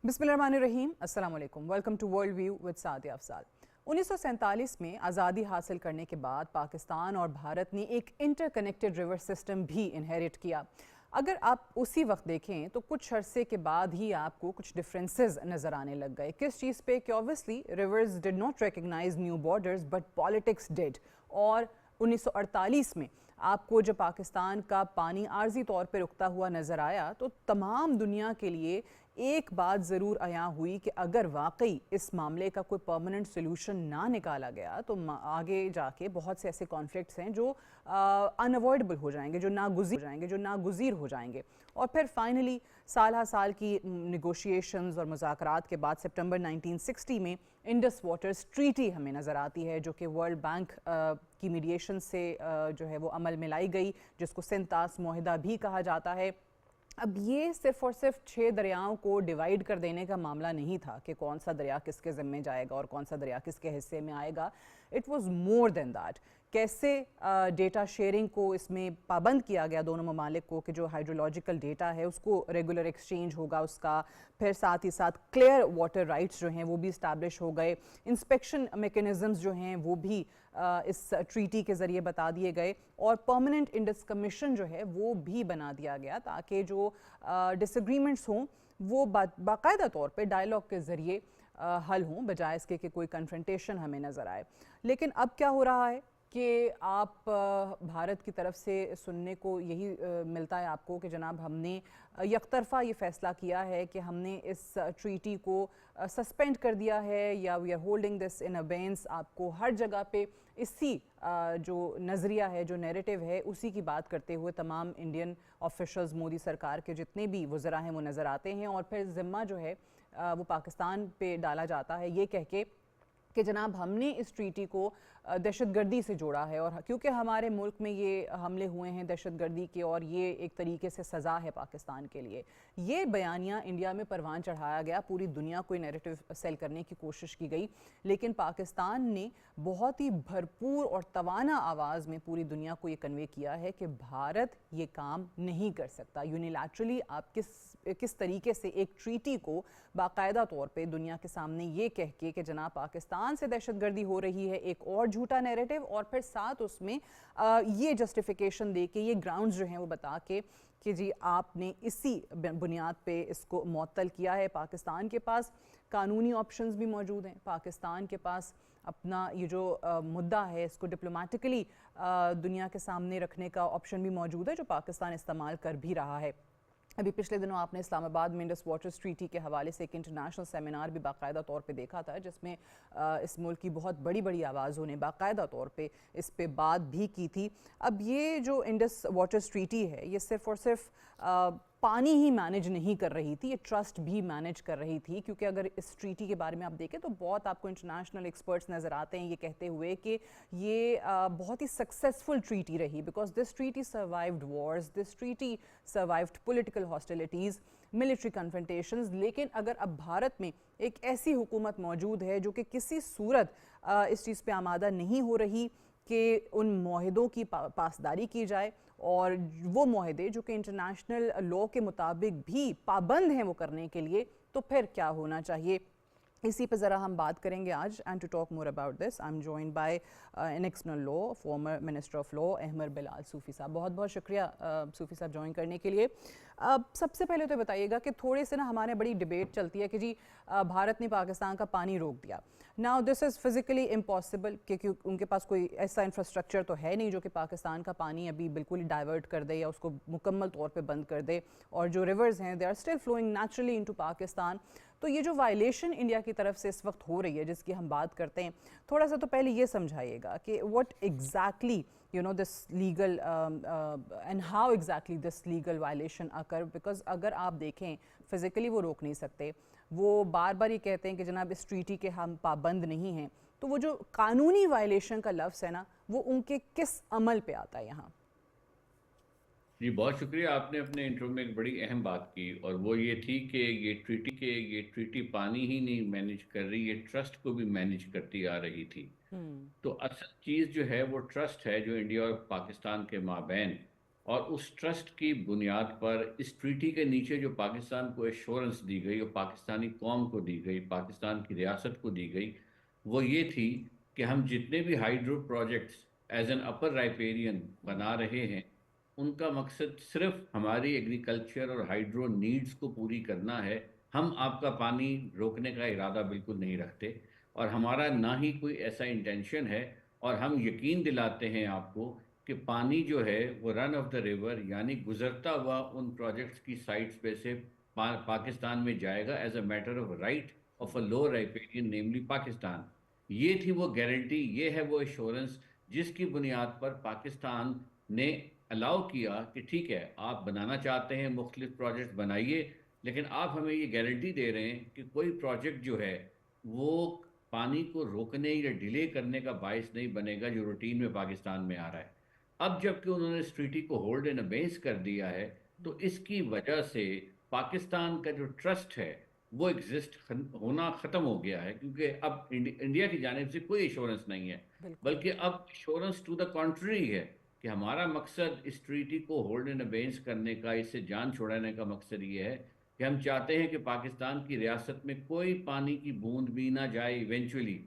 बिस्मिल्लाहिर्रहमानिर्रहीम, अस्सलाम वालेकुम। Welcome to world view with Sadia Afzal. 1947 में आज़ादी हासिल करने के बाद पाकिस्तान और भारत ने एक इंटरकनेक्टेड रिवर सिस्टम भी इनहेरिट किया। अगर आप उसी वक्त देखें तो कुछ अरसे के बाद ही आपको कुछ डिफरेंसेस नज़र आने लग गए। किस चीज़ पे कि obviously rivers did not recognise new borders but politics did. और 1948 में आपको जब पाकिस्तान का पानी आर्जी तौर पर रुकता हुआ नज़र आया तो तमाम दुनिया के लिए एक बात ज़रूर आया हुई कि अगर वाकई इस मामले का कोई परमानेंट सोल्यूशन ना निकाला गया तो आगे जाके बहुत से ऐसे कॉन्फ्लिक्ट्स हैं जो अनअवॉइडेबल हो जाएंगे, जो नागुज़ीर हो जाएंगे। और फिर फाइनली साल साल की निगोशिएशंस और मुज़ाकरात के बाद सितंबर 1960 में इंडस वाटर्स ट्रीटी हमें नज़र आती है, जो कि वर्ल्ड बैंक की मीडिएशन से जो है वो अमल में लाई गई, जिसको सिंतास मुआहिदा भी कहा जाता है। अब ये सिर्फ और सिर्फ 6 दरियाओं को डिवाइड कर देने का मामला नहीं था कि कौन सा दरिया किसके ज़िम्मे जाएगा और कौन सा दरिया किसके हिस्से में आएगा। It was more than that. कैसे डेटा शेयरिंग को इसमें पाबंद किया गया दोनों ममालिक को कि जो हाइड्रोलॉजिकल डेटा है उसको रेगुलर एक्सचेंज होगा उसका। फिर साथ ही साथ क्लियर वाटर राइट्स जो हैं वो भी इस्टेब्लिश हो गए। इंस्पेक्शन मेकनिज़म्स जो हैं वो भी इस ट्रीटी के ज़रिए बता दिए गए और परमानेंट इंडस कमीशन जो है वो भी बना दिया गया ताकि जो डिसएग्रीमेंट्स हों वो बाकायदा तौर पे डायलॉग के ज़रिए हल हों, बजाय इसके कि कोई कन्फ्रंटेशन हमें नज़र आए। लेकिन अब क्या हो रहा है कि आप भारत की तरफ से सुनने को यही मिलता है आपको कि जनाब हमने यकतरफ़ा ये फ़ैसला किया है कि हमने इस ट्रीटी को सस्पेंड कर दिया है या we are holding this in abeyance. आपको हर जगह पे इसी जो नज़रिया है, जो नैरेटिव है, उसी की बात करते हुए तमाम इंडियन ऑफिशल्स, मोदी सरकार के जितने भी वज़रा हैं वो नज़र आते हैं। और फिर ज़िम्मा जो है वो पाकिस्तान पे डाला जाता है ये कह के कि जनाब हमने इस ट्रीटी को दहशतगर्दी से जोड़ा है और क्योंकि हमारे मुल्क में ये हमले हुए हैं दहशतगर्दी के और ये एक तरीके से सज़ा है पाकिस्तान के लिए। ये बयानिया इंडिया में परवान चढ़ाया गया, पूरी दुनिया को नैरेटिव सेल करने की कोशिश की गई, लेकिन पाकिस्तान ने बहुत ही भरपूर और तवाना आवाज़ में पूरी दुनिया को ये कन्वे किया है कि भारत ये काम नहीं कर सकता। यूनिलैटरली आप किस तरीके से एक ट्रीटी को बाकायदा तौर पर दुनिया के सामने ये कह के कि जनाब पाकिस्तान से दहशतगर्दी हो रही है, एक और झूठा नैरेटिव, और फिर साथ उसमें ये जस्टिफिकेशन दे के, ये ग्राउंड्स जो हैं वो बता के कि जी आपने इसी बुनियाद पे इसको मुअत्तल किया है। पाकिस्तान के पास कानूनी ऑप्शंस भी मौजूद हैं, पाकिस्तान के पास अपना ये जो मुद्दा है इसको डिप्लोमेटिकली दुनिया के सामने रखने का ऑप्शन भी मौजूद है, जो पाकिस्तान इस्तेमाल कर भी रहा है। अभी पिछले दिनों आपने इस्लामाबाद में इंडस वाटर्स ट्रीटी के हवाले से एक इंटरनेशनल सेमिनार भी बाकायदा तौर पे देखा था, जिसमें इस मुल्क की बहुत बड़ी बड़ी आवाज़ों ने बाकायदा तौर पे इस पे बात भी की थी। अब ये जो इंडस वाटर्स ट्रीटी है ये सिर्फ़ और सिर्फ पानी ही मैनेज नहीं कर रही थी, ये ट्रस्ट भी मैनेज कर रही थी। क्योंकि अगर इस ट्रीटी के बारे में आप देखें तो बहुत आपको इंटरनेशनल एक्सपर्ट्स नज़र आते हैं ये कहते हुए कि ये बहुत ही सक्सेसफुल ट्रीटी रही, because this treaty survived wars, this treaty survived political hostilities, military confrontations. लेकिन अगर अब भारत में एक ऐसी हुकूमत मौजूद है जो कि किसी सूरत इस चीज़ पे आमादा नहीं हो रही कि उन मुआहिदों की पासदारी की जाए, और वो मुआहिदे जो कि इंटरनेशनल लॉ के मुताबिक भी पाबंद हैं वो करने के लिए, तो फिर क्या होना चाहिए, इसी पे ज़रा हम बात करेंगे आज। And to talk more about this I am joined by an external law former minister of law Ahmar Bilal Sufi साहब। बहुत बहुत शुक्रिया सूफ़ी साहब ज्वाइन करने के लिए। सबसे पहले तो बताइएगा कि थोड़े से ना हमारे बड़ी डिबेट चलती है कि जी भारत ने पाकिस्तान का पानी रोक दिया। Now this is physically impossible, क्योंकि उनके पास कोई ऐसा इंफ्रास्ट्रक्चर तो है नहीं जो कि पाकिस्तान का पानी अभी बिल्कुल ही डाइवर्ट कर दे या उसको मुकम्मल तौर पे बंद कर दे, और जो रिवर्स हैं they are still flowing naturally into Pakistan. तो ये जो वायलेशन इंडिया की तरफ से इस वक्त हो रही है जिसकी हम बात करते हैं, थोड़ा सा तो पहले ये समझाइएगा कि what exactly you know this legal and how exactly this legal violation occur, because अगर आप देखें फिज़िकली वो रोक नहीं सकते, वो बार बार ये कहते हैं कि जनाब इस ट्रीटी के हम पाबंद नहीं हैं, तो वो जो कानूनी वायलेशन का लफ्ज़ है ना वो उनके किस अमल पे आता है यहाँ? जी बहुत शुक्रिया। आपने अपने इंट्रो में एक बड़ी अहम बात की और वो ये थी कि ये ट्रीटी पानी ही नहीं मैनेज कर रही, ये ट्रस्ट को भी मैनेज करती आ रही थी। तो असल चीज़ जो है वो ट्रस्ट है जो इंडिया और पाकिस्तान के माबैन और उस ट्रस्ट की बुनियाद पर इस ट्रीटी के नीचे जो पाकिस्तान को एश्योरेंस दी गई और पाकिस्तानी कौम को दी गई, पाकिस्तान की रियासत को दी गई, वो ये थी कि हम जितने भी hydro projects as an upper riparian बना रहे हैं, उनका मकसद सिर्फ हमारी एग्रीकल्चर और हाइड्रो नीड्स को पूरी करना है। हम आपका पानी रोकने का इरादा बिल्कुल नहीं रखते और हमारा ना ही कोई ऐसा इंटेंशन है। और हम यकीन दिलाते हैं आपको कि पानी जो है वो रन ऑफ द रिवर यानी गुजरता हुआ उन प्रोजेक्ट्स की साइट्स पे से पाकिस्तान में जाएगा as a matter of right of a lower riparian namely Pakistan. ये थी वो गारंटी, ये है वो एश्योरेंस जिसकी बुनियाद पर पाकिस्तान ने अलाउ किया कि ठीक है, आप बनाना चाहते हैं मुख्तलिफ प्रोजेक्ट बनाइए, लेकिन आप हमें ये गारंटी दे रहे हैं कि कोई प्रोजेक्ट जो है वो पानी को रोकने या डिले करने का बायस नहीं बनेगा, जो रूटीन में पाकिस्तान में आ रहा है। अब जबकि उन्होंने इस ट्रीटी को होल्ड इन अबेंस कर दिया है, तो इसकी वजह से पाकिस्तान का जो ट्रस्ट है वो एग्जिस्ट होना ख़त्म हो गया है, क्योंकि अब इंडिया की जानिब से कोई इंश्योरेंस नहीं है, बिल्कुल। बल्कि अब इंश्योरेंस टू द कॉन्ट्री है कि हमारा मकसद इस ट्रीटी को होल्ड इन अबेंस करने का, इससे जान छुड़ाने का मकसद ये है कि हम चाहते हैं कि पाकिस्तान की रियासत में कोई पानी की बूंद भी ना जाए इवेंचुअली।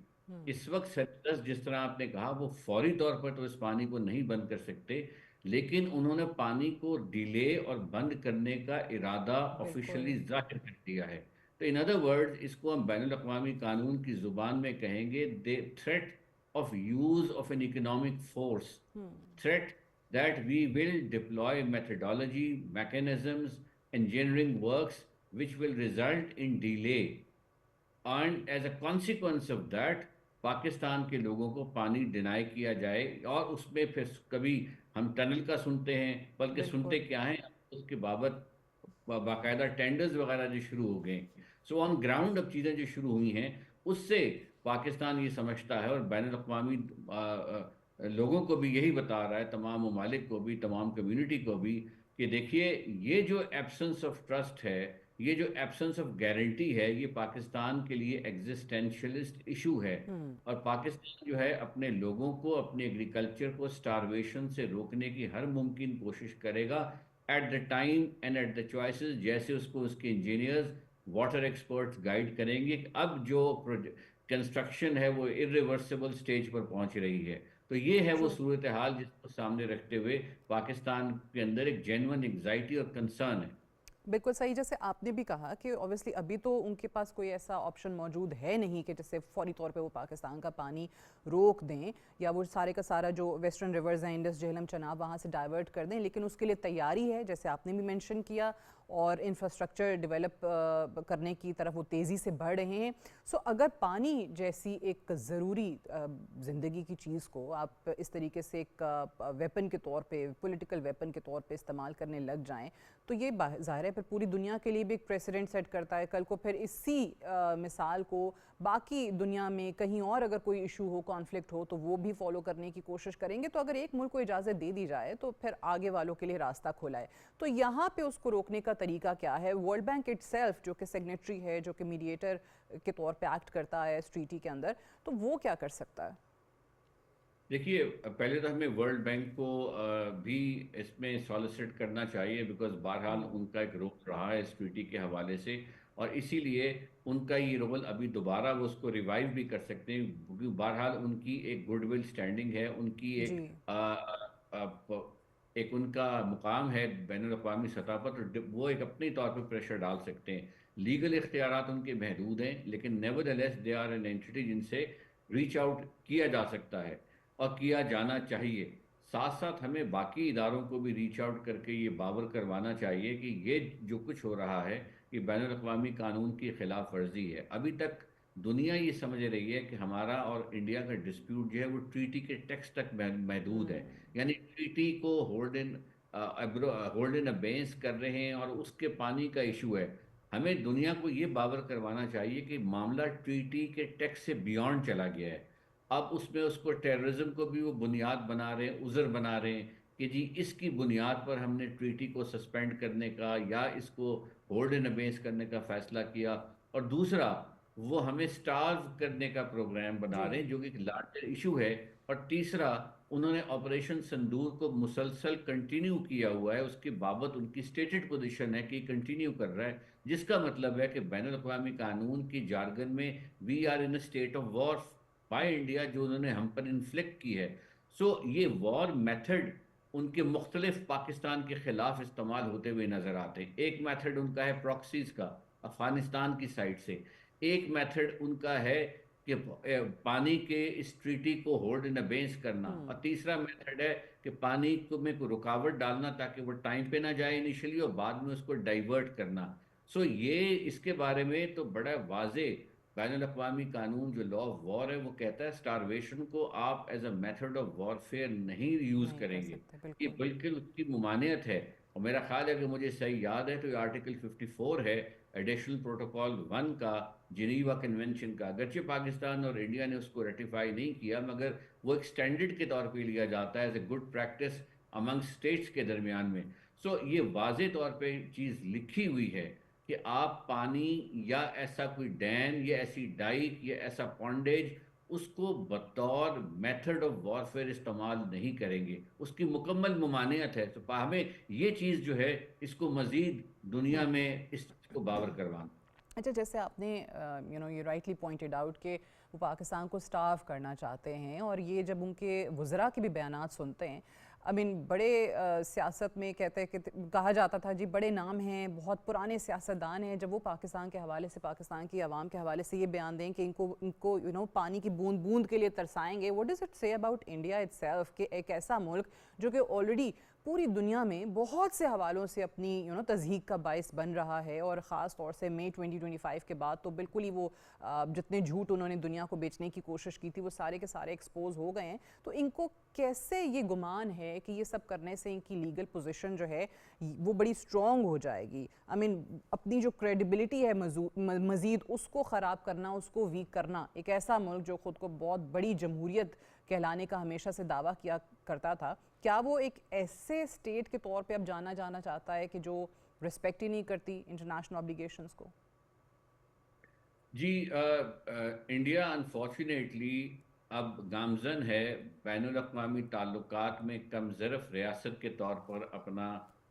इस वक्त सेक्टर्स जिस तरह आपने कहा वो फौरी तौर पर तो इस पानी को नहीं बंद कर सकते, लेकिन उन्होंने पानी को डिले और बंद करने का इरादा बिल्कुल। ऑफिशियली जाहिर कर दिया है। तो इन अदर वर्ड्स इसको हम बैनुल अक़वामी कानून की ज़ुबान में कहेंगे दे threat of use of an economic force, threat that we will deploy methodology, mechanisms, engineering works which will result in delay, and as a consequence of that Pakistan के लोगों को पानी डिनाई किया जाए। और उसमें फिर कभी हम टनल का सुनते हैं, बल्कि सुनते बिल्कुल। क्या हैं, उसके बाबत बाकायदा टेंडर्स वगैरह जो शुरू हो गए। सो ऑन ग्राउंड अब चीज़ें जो शुरू हुई हैं, उससे पाकिस्तान ये समझता है और बैन अवी लोगों को भी यही बता रहा है, तमाम ममालिक को भी, तमाम कम्युनिटी को भी, कि देखिए ये जो एब्सेंस ऑफ ट्रस्ट है, ये जो एब्सेंस ऑफ गारंटी है, ये पाकिस्तान के लिए एग्जिस्टेंशलिस्ट इशू है। और पाकिस्तान जो है अपने लोगों को, अपने एग्रीकल्चर को स्टारवेशन से रोकने की हर मुमकिन कोशिश करेगा at the time and at the choices, जैसे उसको उसके इंजीनियर्स, वाटर एक्सपर्ट्स गाइड करेंगे कि अब जो कंस्ट्रक्शन है वो इरिवर्सिबल स्टेज पर पहुंच रही है। तो ये है वो ट्रू। सूरत हाल जिसको सामने रखते हुए पाकिस्तान के अंदर एक जेन्युइन एंग्जाइटी और कंसर्न है। बिल्कुल सही, जैसे आपने भी कहा कि ऑब्वियसली अभी तो उनके पास कोई ऐसा ऑप्शन मौजूद है नहीं कि जैसे फौरी तौर पे वो पाकिस्तान का पानी रोक दें या वो सारे का सारा जो वेस्टर्न रिवर्स हैं, इंडस, झेलम, चनाब, वहाँ से डाइवर्ट कर दें, लेकिन उसके लिए तैयारी है, जैसे आपने भी मेंशन किया, और इंफ्रास्ट्रक्चर डेवलप करने की तरफ वो तेज़ी से बढ़ रहे हैं। सो अगर पानी जैसी एक ज़रूरी ज़िंदगी की चीज़ को आप इस तरीके से एक वेपन के तौर पे, पॉलिटिकल वेपन के तौर पे इस्तेमाल करने लग जाएं, तो ये ज़ाहिर है फिर पूरी दुनिया के लिए भी एक प्रेसिडेंट सेट करता है। कल को फिर इसी मिसाल को बाकी दुनिया में कहीं और अगर कोई इशू हो, कॉन्फ्लिक्ट हो, तो वो भी फॉलो करने की कोशिश करेंगे। तो अगर एक मुल्क को इजाज़त दे दी जाए तो फिर आगे वालों के लिए रास्ता खुला है। तो यहाँ पे उसको रोकने का तरीका क्या है? वर्ल्ड बैंक इटसेल्फ जो कि सिग्नेटरी है, जो कि मीडिएटर के तौर पे एक्ट करता है इस ट्रीटी के अंदर, तो वो क्या कर सकता है? देखिए, पहले तो हमें वर्ल्ड बैंक को भी इसमें सॉलिसिट करना चाहिए, बिकॉज बहरहाल उनका एक रोल रहा है इस ट्वीटी के हवाले से, और इसीलिए उनका ये रोल अभी दोबारा वो उसको रिवाइव भी कर सकते हैं, क्योंकि बहरहाल उनकी एक गुडविल स्टैंडिंग है, उनकी जी। एक उनका मुकाम है बैनुल अक़वामी सतह पर, तो वो एक अपने तौर पर प्रेशर डाल सकते हैं। लीगल इख्तियारात उनके महदूद हैं, लेकिन nevertheless they are an entity जिनसे रीच आउट किया जा सकता है और किया जाना चाहिए। साथ साथ हमें बाकी इदारों को भी रीच आउट करके ये बावर करवाना चाहिए कि ये जो कुछ हो रहा है ये बैनुल अक़वामी कानून की खिलाफ वर्जी है। अभी तक दुनिया ये समझ रही है कि हमारा और इंडिया का डिस्प्यूट जो है वो ट्रीटी के टेक्स्ट तक महदूद है, यानी ट्रीटी को होल्ड इन अबेंस कर रहे हैं और उसके पानी का इशू है। हमें दुनिया को ये बावर करवाना चाहिए कि मामला ट्रीटी के टेक्स्ट से बियॉन्ड चला गया है। अब उसमें उसको टेररिज्म को भी वो बुनियाद बना रहे हैं, उज़र बना रहे हैं कि जी इसकी बुनियाद पर हमने ट्रीटी को सस्पेंड करने का या इसको होल्ड इन अबेंस करने का फैसला किया। और दूसरा, वो हमें स्टार्व करने का प्रोग्राम बना जी। रहे हैं, जो कि एक लार्जर इशू है और तीसरा, उन्होंने ऑपरेशन संदूर को मुसलसल कंटिन्यू किया हुआ है, उसकी बाबत उनकी स्टेटेड पोजीशन है कि कंटिन्यू कर रहा है, जिसका मतलब है कि बैनुल अक़वामी कानून की जारगन में we are in a state of war by India, जो उन्होंने हम पर इन्फ्लिक्ट की है। सो ये वॉर मेथड उनके मुख्तलिफ पाकिस्तान के खिलाफ इस्तेमाल होते हुए नजर आते हैं। एक मेथड उनका है प्रॉक्सीज का, अफगानिस्तान की साइड से। एक मेथड उनका है कि पानी के इस ट्रीटी को होल्ड इन अबेंस करना, और तीसरा मेथड है कि पानी को में कोई रुकावट डालना ताकि वो टाइम पे ना जाए इनिशियली, और बाद में उसको डाइवर्ट करना। सो ये इसके बारे में तो बड़ा वाजे बैनुल अक़वामी कानून जो लॉ ऑफ वॉर है वो कहता है स्टारवेशन को आप as a method of warfare नहीं यूज नहीं कर करेंगे। सकते, ये बिल्कुल। बिल्कुल उसकी मुमानियत है। और मेरा ख्याल है कि मुझे सही याद है तो ये आर्टिकल 54 है एडिशनल प्रोटोकॉल 1 का, जिनीवा कन्वेंशन का। अगरचे पाकिस्तान और इंडिया ने उसको रेटिफाई नहीं किया, मगर वो एक स्टैंडर्ड के तौर पे लिया जाता है as a good practice among states के दरमियान में। सो ये वाजे तौर पे चीज़ लिखी हुई है कि आप पानी या ऐसा कोई डैम या ऐसी डाइक या ऐसा पॉन्डेज, उसको बतौर मेथड ऑफ वॉरफेयर इस्तेमाल नहीं करेंगे। उसकी मुकम्मल ममानियत है। तो हमें ये चीज़ जो है इसको मज़ीद दुनिया में इस चीज़ को बावर करवाना। अच्छा, जैसे आपने यू राइटली पॉइंटेड आउट कि वो पाकिस्तान को स्टार्व करना चाहते हैं, और ये जब उनके वज़रा के भी बयानात सुनते हैं, आई मीन बड़े सियासत में कहते हैं कि कहा जाता था जी बड़े नाम हैं, बहुत पुराने सियासतदान हैं, जब वो पाकिस्तान के हवाले से, पाकिस्तान की आवाम के हवाले से ये बयान दें कि इनको इनको पानी की बूंद बूंद के लिए तरसाएंगे। What does it say about India itself कि एक ऐसा मुल्क जो कि ऑलरेडी पूरी दुनिया में बहुत से हवालों से अपनी तज़हीक का बायस बन रहा है, और ख़ास तौर से मई 2025 के बाद तो बिल्कुल ही वो जितने झूठ उन्होंने दुनिया को बेचने की कोशिश की थी वो सारे के सारे एक्सपोज हो गए हैं। तो इनको कैसे ये गुमान है कि ये सब करने से इनकी लीगल पोजीशन जो है वो बड़ी स्ट्रॉन्ग हो जाएगी? आई मीन अपनी जो क्रेडिबिलिटी है मज़ीद उसको ख़राब करना, उसको वीक करना। एक ऐसा मुल्क जो ख़ुद को बहुत बड़ी जमहूरियत कहलाने का हमेशा से दावा किया करता था, क्या वो एक ऐसे स्टेट के तौर पे अब जाना चाहता है कि जो रिस्पेक्ट ही नहीं करती इंटरनेशनल ऑब्लिगेशंस को? जी, इंडिया अनफॉर्चुनेटली अब गामजन है बैनुल अक़वामी ताल्लुकात में कमज़रफ़ रियासत के तौर पर अपना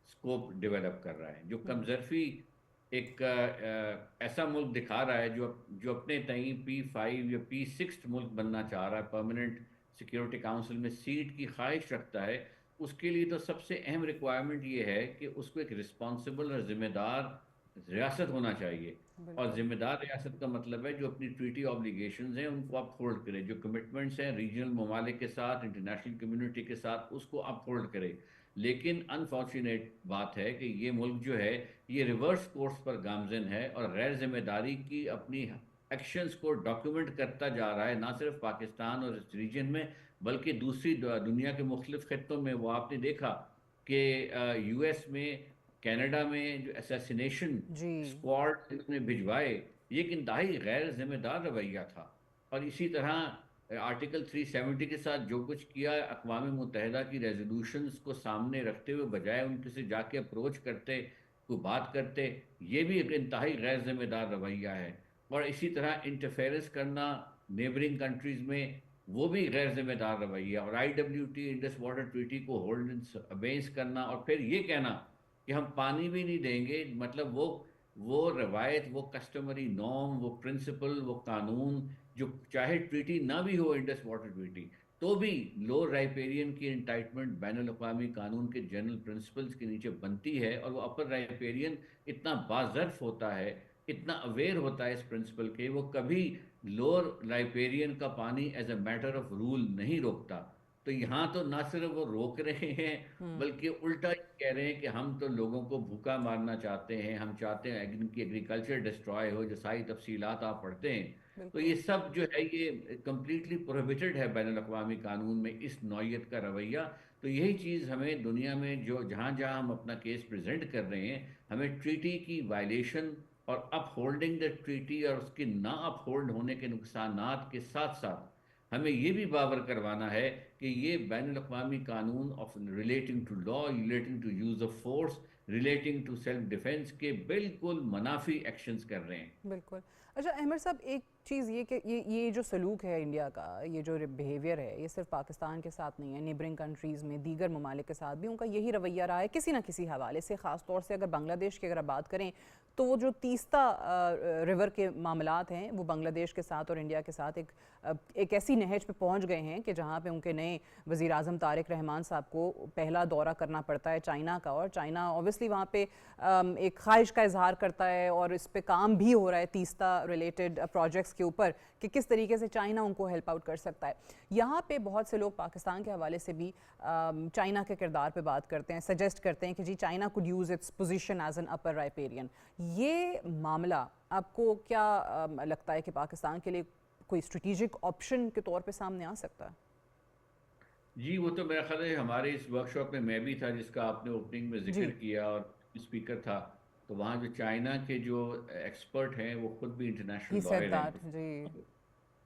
स्कोप डेवलप कर रहा है। जो कमज़रफ़ी एक ऐसा मुल्क दिखा रहा है जो जो अपने तई P5 या P6 मुल्क बनना चाह रहा है, परमानेंट सिक्योरिटी काउंसिल में सीट की ख्वाहिश रखता है। उसके लिए तो सबसे अहम रिक्वायरमेंट ये है कि उसको एक रिस्पॉन्सिबल और ज़िम्मेदार रियासत होना चाहिए। और बिल्कुल। ज़िम्मेदार रियासत का मतलब है जो अपनी ट्रीटी ऑब्लिगेशंस हैं उनको अपहोल्ड करे, जो कमिटमेंट्स हैं रीजनल ममालिक के साथ, इंटरनेशनल कम्युनिटी के साथ, उसको अपहोल्ड करे। लेकिन अनफॉर्चुनेट बात है कि ये मुल्क जो है ये रिवर्स कोर्स पर गामजन है और गैर जिम्मेदारी की अपनी एक्शंस को डॉक्यूमेंट करता जा रहा है, ना सिर्फ पाकिस्तान और इस रीजन में बल्कि दूसरी दुनिया के मुख्तलिफ खित्तों में। वो आपने देखा कि यूएस में, कनाडा में जो असैसिनेशन जी। स्क्वाड इन्होंने भिजवाए, ये एक इंतहाई गैर जिम्मेदार रवैया था। और इसी तरह आर्टिकल 370 के साथ जो कुछ किया, अक़वाम मुत्तहिदा की रेजोल्यूशंस को सामने रखते हुए बजाय उनके से जाके अप्रोच करते, कोई बात करते, ये भी एक इंतहाई गैर जिम्मेदार रवैया है। और इसी तरह इंटरफेरेंस करना नेबरिंग कंट्रीज़ में, वो भी गैर जिम्मेदार रवैया। और IWT इंडस वाटर ट्रीटी को होल्ड अबेंस करना और फिर ये कहना कि हम पानी भी नहीं देंगे, मतलब वो रवायत, वो कस्टमरी नॉर्म, वो प्रिंसिपल, वो कानून जो चाहे ट्रीटी ना भी हो, इंडस वाटर ट्रीटी, तो भी लोअर राइपेरियन की इंटाइटमेंट बैनुल अक़वामी कानून के जनरल प्रिंसिपल्स के नीचे बनती है। और वो अपर राइपेरियन इतना बाज़र्फ होता है, इतना अवेयर होता है इस प्रिंसिपल के, वो कभी लोअर राइपेरियन का पानी as a matter of rule नहीं रोकता। तो यहाँ तो ना सिर्फ वो रोक रहे हैं बल्कि उल्टा ये कह रहे हैं कि हम तो लोगों को भूखा मारना चाहते हैं, हम चाहते हैं इनकी एग्रीकल्चर डिस्ट्रॉय हो, जो सारी तफसीलात आप पढ़ते हैं। तो ये बिल्कुल। सब जो है ये कम्प्लीटली प्रोहिबिटेड है बैनुल अक़वामी कानून में, इस नौइयत का रवैया। तो यही चीज़ हमें दुनिया में जो जहाँ जहाँ हम अपना केस प्रेजेंट कर रहे हैं, हमें ट्रीटी की वायलेशन और अपहोल्डिंग द ट्रीटी और उसके ना अपहोल्ड होने के नुकसानात के साथ साथ हमें ये भी बावर करवाना है कि ये बैनुल अक़वामी कानून of relating to law, relating to use of force, relating to self defence के बिल्कुल मनाफी एक्शंस कर रहे हैं। बिल्कुल। अच्छा अहमद साहब, एक चीज़ ये कि ये जो सलूक है इंडिया का, ये जो बिहेवियर है, ये सिर्फ पाकिस्तान के साथ नहीं है, नेबरिंग कंट्रीज़ में दीगर ममालिक के साथ भी उनका यही रवैया रहा है किसी ना किसी हवाले से। ख़ास तौर से अगर बांग्लादेश की अगर बात करें तो वो जो तीस्ता रिवर के मामलात हैं वो बांग्लादेश के साथ और इंडिया के साथ एक ऐसी नहज पे पहुंच गए हैं कि जहां पे उनके नए वज़ीर आज़म तारिक रहमान साहब को पहला दौरा करना पड़ता है चाइना का, और चाइना ऑब्वियसली वहाँ पे एक ख्वाहिश का इजहार करता है और इस पे काम भी हो रहा है तीस्ता रिलेटेड प्रोजेक्ट्स के ऊपर कि किस तरीके से चाइना उनको हेल्प आउट कर सकता है। यहाँ पे बहुत से लोग पाकिस्तान के हवाले से भी चाइना के किरदार पे बात करते हैं, सजेस्ट करते हैं कि जी China could use its position as an upper riparian. ये मामला आपको क्या लगता है कि पाकिस्तान के लिए कोई स्ट्रेटेजिक ऑप्शन के तौर पे सामने आ सकता है? जी, वो तो मेरा ख्याल है हमारे इस वर्कशॉप में मैं भी था जिसका आपने ओपनिंग में जिक्र जी। किया, और स्पीकर था। तो वहाँ जो चाइना के जो एक्सपर्ट हैं वो खुद भी ही इंटरनेशनल सेड लॉयर दैट। हैं, जी।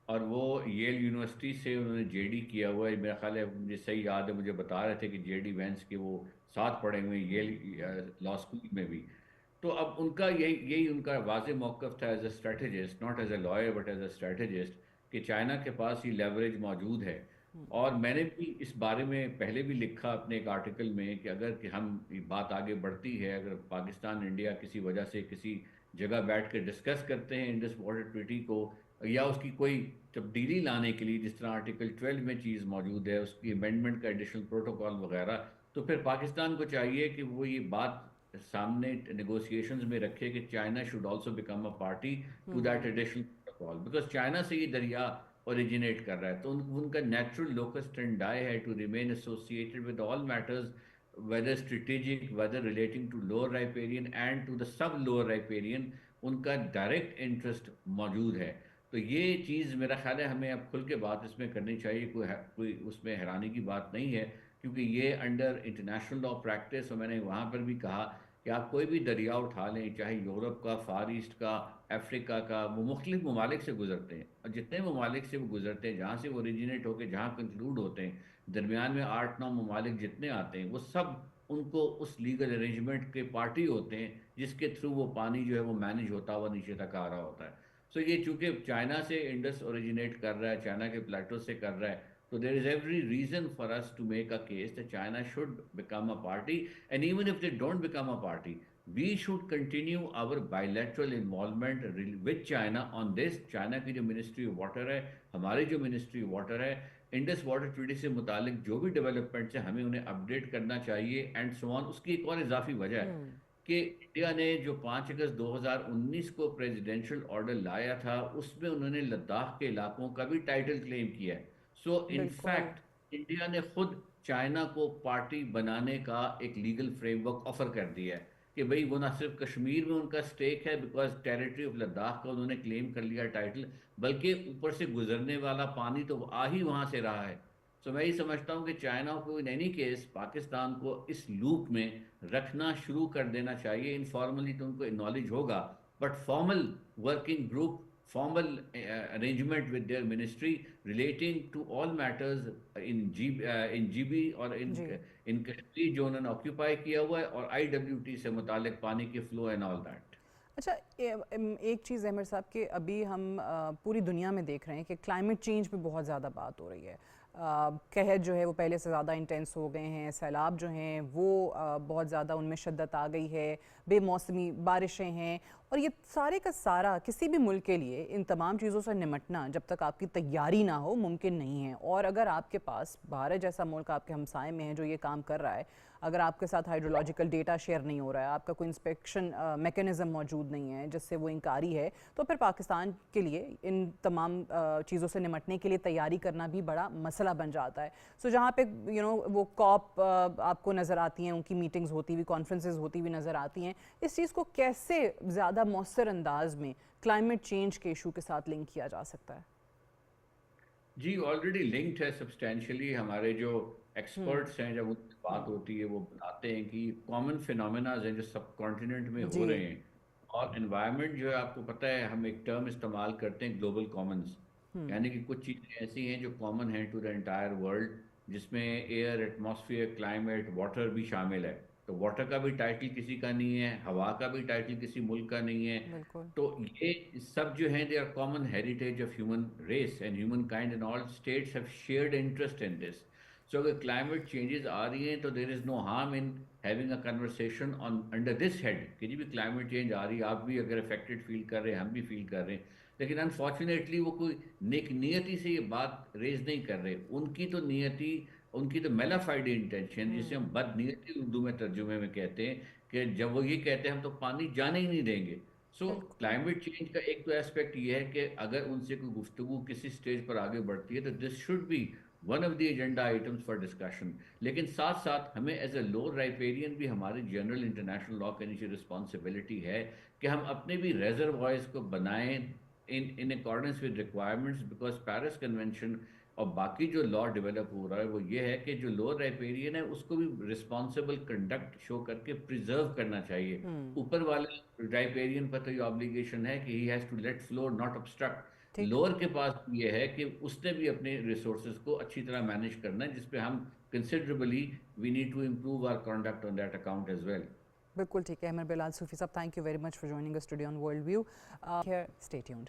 और वो येल यूनिवर्सिटी से उन्होंने जेडी किया हुआ है। मेरा ख्याल है, मुझे सही याद है, मुझे बता रहे थे कि जेडी वेंस के वो साथ पढ़े हुए हैं येल लॉ स्कूल में भी। तो अब उनका यही यही उनका वाज़ेह मौक़िफ़ था as a strategist, not as a lawyer but as a strategist, कि चाइना के पास ये लेवरेज मौजूद है। और मैंने भी इस बारे में पहले भी लिखा अपने एक आर्टिकल में कि अगर कि हम ये बात आगे बढ़ती है, अगर पाकिस्तान इंडिया किसी वजह से किसी जगह बैठ कर डिस्कस करते हैं इंडस वाटर ट्रीटी को, या उसकी कोई तब्दीली लाने के लिए, जिस तरह आर्टिकल 12 में चीज़ मौजूद है, उसकी अमेंडमेंट का एडिशनल प्रोटोकॉल वगैरह, तो फिर पाकिस्तान को चाहिए कि वो ये बात सामने नेगोशिएशंस में रखे कि China should also become a party to that additional protocol, because China से ये दरिया ओरिजिनेट कर रहा है। तो उनका नेचुरल लोकस टेंडाई है to remain associated with all matters, whether strategic, whether relating to lower riparian and to the sub lower riparian, उनका डायरेक्ट इंटरेस्ट मौजूद है। तो ये चीज़ मेरा ख्याल है हमें अब खुल के बात इसमें करनी चाहिए, कोई उसमें हैरानी की बात नहीं है, क्योंकि ये अंडर इंटरनेशनल लॉ प्रैक्टिस। और मैंने वहाँ पर भी कहा कि आप कोई भी दरिया उठा लें, चाहे यूरोप का, फार ईस्ट का, अफ्रीका का, वो मुख्तलिफ ममालिक से गुजरते हैं, और जितने ममालिक से वो गुजरते हैं, जहाँ से वो ओरिजिनेट होकर जहाँ कंक्लूड होते हैं, दरमियान में 8-9 ममालिक जितने आते हैं, वो सब उनको उस लीगल अरेंजमेंट के पार्टी होते हैं जिसके थ्रू वो पानी जो है वो मैनेज होता हुआ नीचे तक आ रहा होता है। सो ये चूंकि चाइना से इंडस ओरिजिनेट कर रहा है, चाइना के प्लेटो से कर रहा है, तो there is every reason for us to make a case that China should become a party, and even if they don't become a party, we should continue our bilateral involvement with China on this. China की जो ministry of water है, हमारी जो ministry of water है, Indus water treaty से मुतालिक जो भी डेवलपमेंट्स हैं, हमें उन्हें अपडेट करना चाहिए एंड सो ऑन। उसकी एक और इजाफी वजह है कि इंडिया ने जो 5 अगस्त 2019 को प्रेसिडेंशियल ऑर्डर लाया था, उसमें उन्होंने लद्दाख के इलाकों का भी टाइटल क्लेम किया है। सो बिल्कुल। इनफैक्ट इंडिया ने खुद चाइना को पार्टी बनाने का एक लीगल फ्रेमवर्क ऑफर कर दिया है कि भाई वो ना सिर्फ कश्मीर में उनका स्टेक है, बिकॉज टेरिटरी ऑफ लद्दाख का उन्होंने क्लेम कर लिया टाइटल, बल्कि ऊपर से गुजरने वाला पानी तो आ ही वहां से रहा है। सो मैं ये समझता हूँ कि चाइना को इन एनी केस पाकिस्तान को इस लूप में रखना शुरू कर देना चाहिए। इनफॉर्मली तो उनको नॉलेज होगा, but formal working group, formal arrangement with their ministry relating to all matters in GB और जी। इन कश्मीर जो उन्होंने ऑक्यूपाई किया हुआ है, और आईडब्ल्यूटी से मुतालिक पानी के फ्लो एंड ऑल दैट। अच्छा एक चीज़ है मेरे साहब कि अभी हम पूरी दुनिया में देख रहे हैं कि क्लाइमेट चेंज पे बहुत ज़्यादा बात हो रही है। कहर जो है वो पहले से ज़्यादा इंटेंस हो गए हैं, सैलाब जो हैं वो बहुत ज़्यादा उनमें शिद्दत आ गई है, बेमौसमी बारिशें हैं, और ये सारे का सारा किसी भी मुल्क के लिए इन तमाम चीज़ों से निमटना जब तक आपकी तैयारी ना हो मुमकिन नहीं है। और अगर आपके पास भारत जैसा मुल्क आपके हमसाए में है जो ये काम कर रहा है, अगर आपके साथ हाइड्रोलॉजिकल डेटा शेयर नहीं हो रहा है, आपका कोई इंस्पेक्शन मैकेनिज्म मौजूद नहीं है जिससे वो इंकारी है, तो फिर पाकिस्तान के लिए इन तमाम चीज़ों से निमटने के लिए तैयारी करना भी बड़ा मसला बन जाता है। सो जहाँ पे वो कॉप आपको नज़र आती हैं, उनकी मीटिंग्स होती हुई, कॉन्फ्रेंसेज होती हुई नज़र आती हैं, इस चीज़ को कैसे ज़्यादा मौसर अंदाज में क्लाइमेट चेंज के इशू के साथ लिंक किया जा सकता है? जी, ऑलरेडी लिंक्ड है सब्सटेंशियली। हमारे जो एक्सपर्ट्स हैं, जब उनसे बात होती है, वो बताते हैं कि कॉमन फिनोमेनाज हैं जो सब कॉन्टिनेंट में हो जी। रहे हैं। और एनवायरनमेंट जो है, आपको पता है, हम एक टर्म इस्तेमाल करते हैं, ग्लोबल कॉमन्स। यानी कि कुछ चीज़ें ऐसी हैं जो कॉमन हैं टू द एंटायर वर्ल्ड, जिसमें एयर, एटमॉस्फेयर, क्लाइमेट, वाटर भी शामिल है। तो वाटर का भी टाइटल किसी का नहीं है, हवा का भी टाइटल किसी मुल्क का नहीं है। बिल्कुल। तो ये सब जो हैं, they are common heritage of human race and human kind, and all states have shared interest in this. So अगर क्लाइमेट चेंजेस आ रही हैं तो there is no harm in having a conversation on under this head कि जी भी climate change आ रही है, आप भी अगर अफेक्टेड फील कर रहे हैं, हम भी फील कर रहे हैं। लेकिन अनफॉर्चुनेटली वो कोई नेक नियति से ये बात रेज नहीं कर रहे। उनकी तो नियति, उनकी तो मेलाफाइड इंटेंशन, जिसे हम बदनीयती उर्दू में तर्जुमे में कहते हैं, कि जब वो ये कहते हैं हम तो पानी जाने ही नहीं देंगे। सो बिल्कुल। क्लाइमेट चेंज का एक तो एस्पेक्ट ये है कि अगर उनसे कोई गुफ्तगू किसी स्टेज पर आगे बढ़ती है तो this should be one of the agenda items for discussion. लेकिन साथ साथ हमें एज ए लो राइपेरियन भी हमारी जनरल इंटरनेशनल लॉ के नीचे रिस्पॉन्सिबिलिटी है कि हम अपने भी रेजर्वॉयर्स को बनाएं in accordance with requirements, because Paris Convention और बाकी जो लॉ डेवलप हो रहा है वो ये है कि जो लोअर राइपेरियन है उसको भी रिस्पॉन्सिबल कंडक्ट शो करके प्रिजर्व करना चाहिए। ऊपर वाले राइपेरियन पर तो ये ऑब्लिगेशन है कि he has to let flow not obstruct. ठीक। लोअर के पास ये है कि उसने भी अपने रिसोर्सेज को अच्छी तरह मैनेज करना है, जिसपे हम considerably we need to improve our conduct on that account as well. बिल्कुल ठीक है। अहमद बिलाल सूफी साहब, thank you very much for joining us today on World View. Here, stay tuned.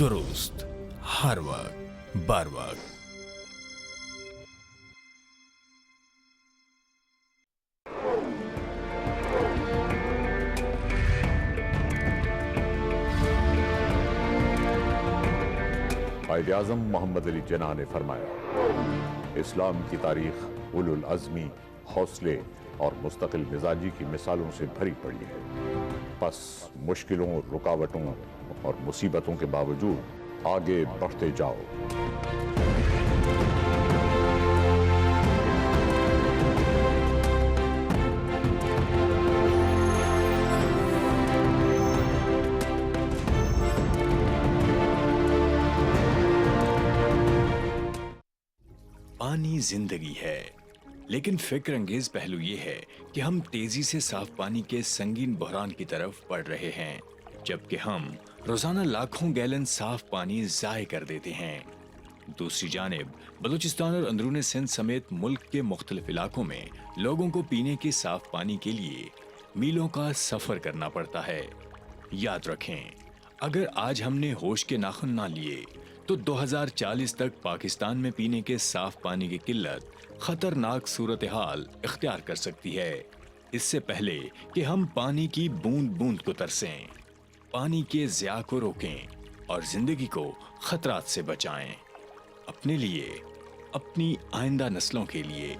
दुरुस्त हर वक्त बर वक्त। कायद आज़म मोहम्मद अली जिन्ना ने फरमाया, इस्लाम की तारीख उलुल अज़मी, हौसले और मुस्तकिल मिजाजी की मिसालों से भरी पड़ी है। बस मुश्किलों, रुकावटों और मुसीबतों के बावजूद आगे बढ़ते जाओ। पानी जिंदगी है, लेकिन फिक्र अंगेज पहलू ये है कि हम तेजी से साफ पानी के संगीन बहरान की तरफ बढ़ रहे हैं, जबकि हम रोजाना लाखों गैलन साफ पानी जाय कर देते हैं। दूसरी जानिब बलूचिस्तान और अंदरूनी सिंध समेत मुल्क के मुख्तलिफ इलाकों में लोगों को पीने के साफ पानी के लिए मीलों का सफर करना पड़ता है। याद रखें, अगर आज हमने होश के नाखुन ना लिए तो 2040 तक पाकिस्तान में पीने के साफ पानी की किल्लत खतरनाक सूरत हाल इख्तियार कर सकती है। इससे पहले कि हम पानी की बूंद बूंद को तरसें, पानी के ज़िया को रोकें और जिंदगी को खतरात से बचाएं, अपने लिए, अपनी आइंदा नस्लों के लिए।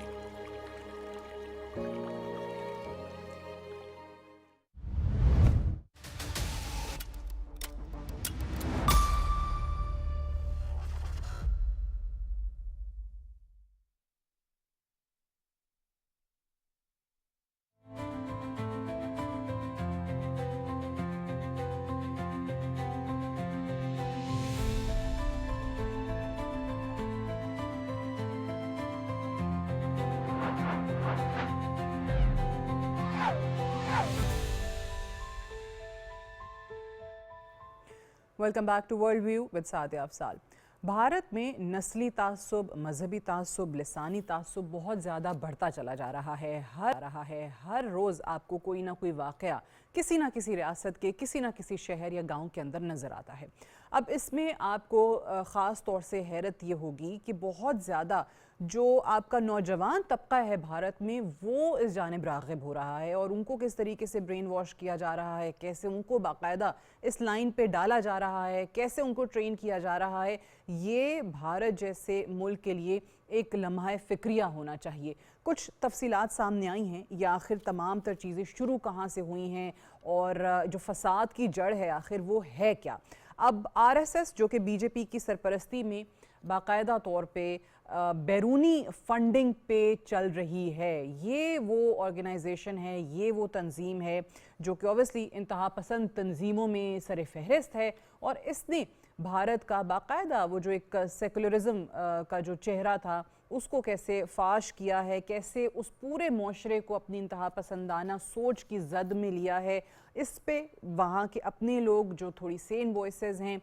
Welcome back to world view with Sadia Afzal. Bharat में नस्ली तासुब, मजहबी तासुब, लिसानी तासुब बहुत ज़्यादा बढ़ता चला जा रहा है। हर रोज़ आपको कोई ना कोई वाक़या किसी ना किसी रियासत के किसी ना किसी शहर या गांव के अंदर नज़र आता है। अब इसमें आपको ख़ास तौर से हैरत ये होगी कि बहुत ज़्यादा जो आपका नौजवान तबका है भारत में, वो इस जानिब राग़िब हो रहा है और उनको किस तरीके से ब्रेन वॉश किया जा रहा है, कैसे उनको बाकायदा इस लाइन पे डाला जा रहा है, कैसे उनको ट्रेन किया जा रहा है। ये भारत जैसे मुल्क के लिए एक लम्हा फ़िक्रिया होना चाहिए। कुछ तफसीलात सामने आई हैं, या आखिर तमाम तर चीज़ें शुरू कहाँ से हुई हैं और जो फसाद की जड़ है आखिर वो है क्या। अब RSS जो कि BJP की सरपरस्ती में बाकायदा तौर पे बैरूनी फंडिंग पे चल रही है, ये वो ऑर्गेनाइजेशन है, ये वो तंजीम है जो कि ऑब्वियसली इंतहा पसंद तंजीमों में सर फहरिस्त है और इसने भारत का बाकायदा वो जो एक सेकुलरिज्म का जो चेहरा था उसको कैसे फाश किया है, कैसे उस पूरे माशरे को अपनी इंतहा पसंदाना सोच की जद में लिया है। इस पे वहाँ के अपने लोग जो थोड़ी सेन वॉइसेस हैं,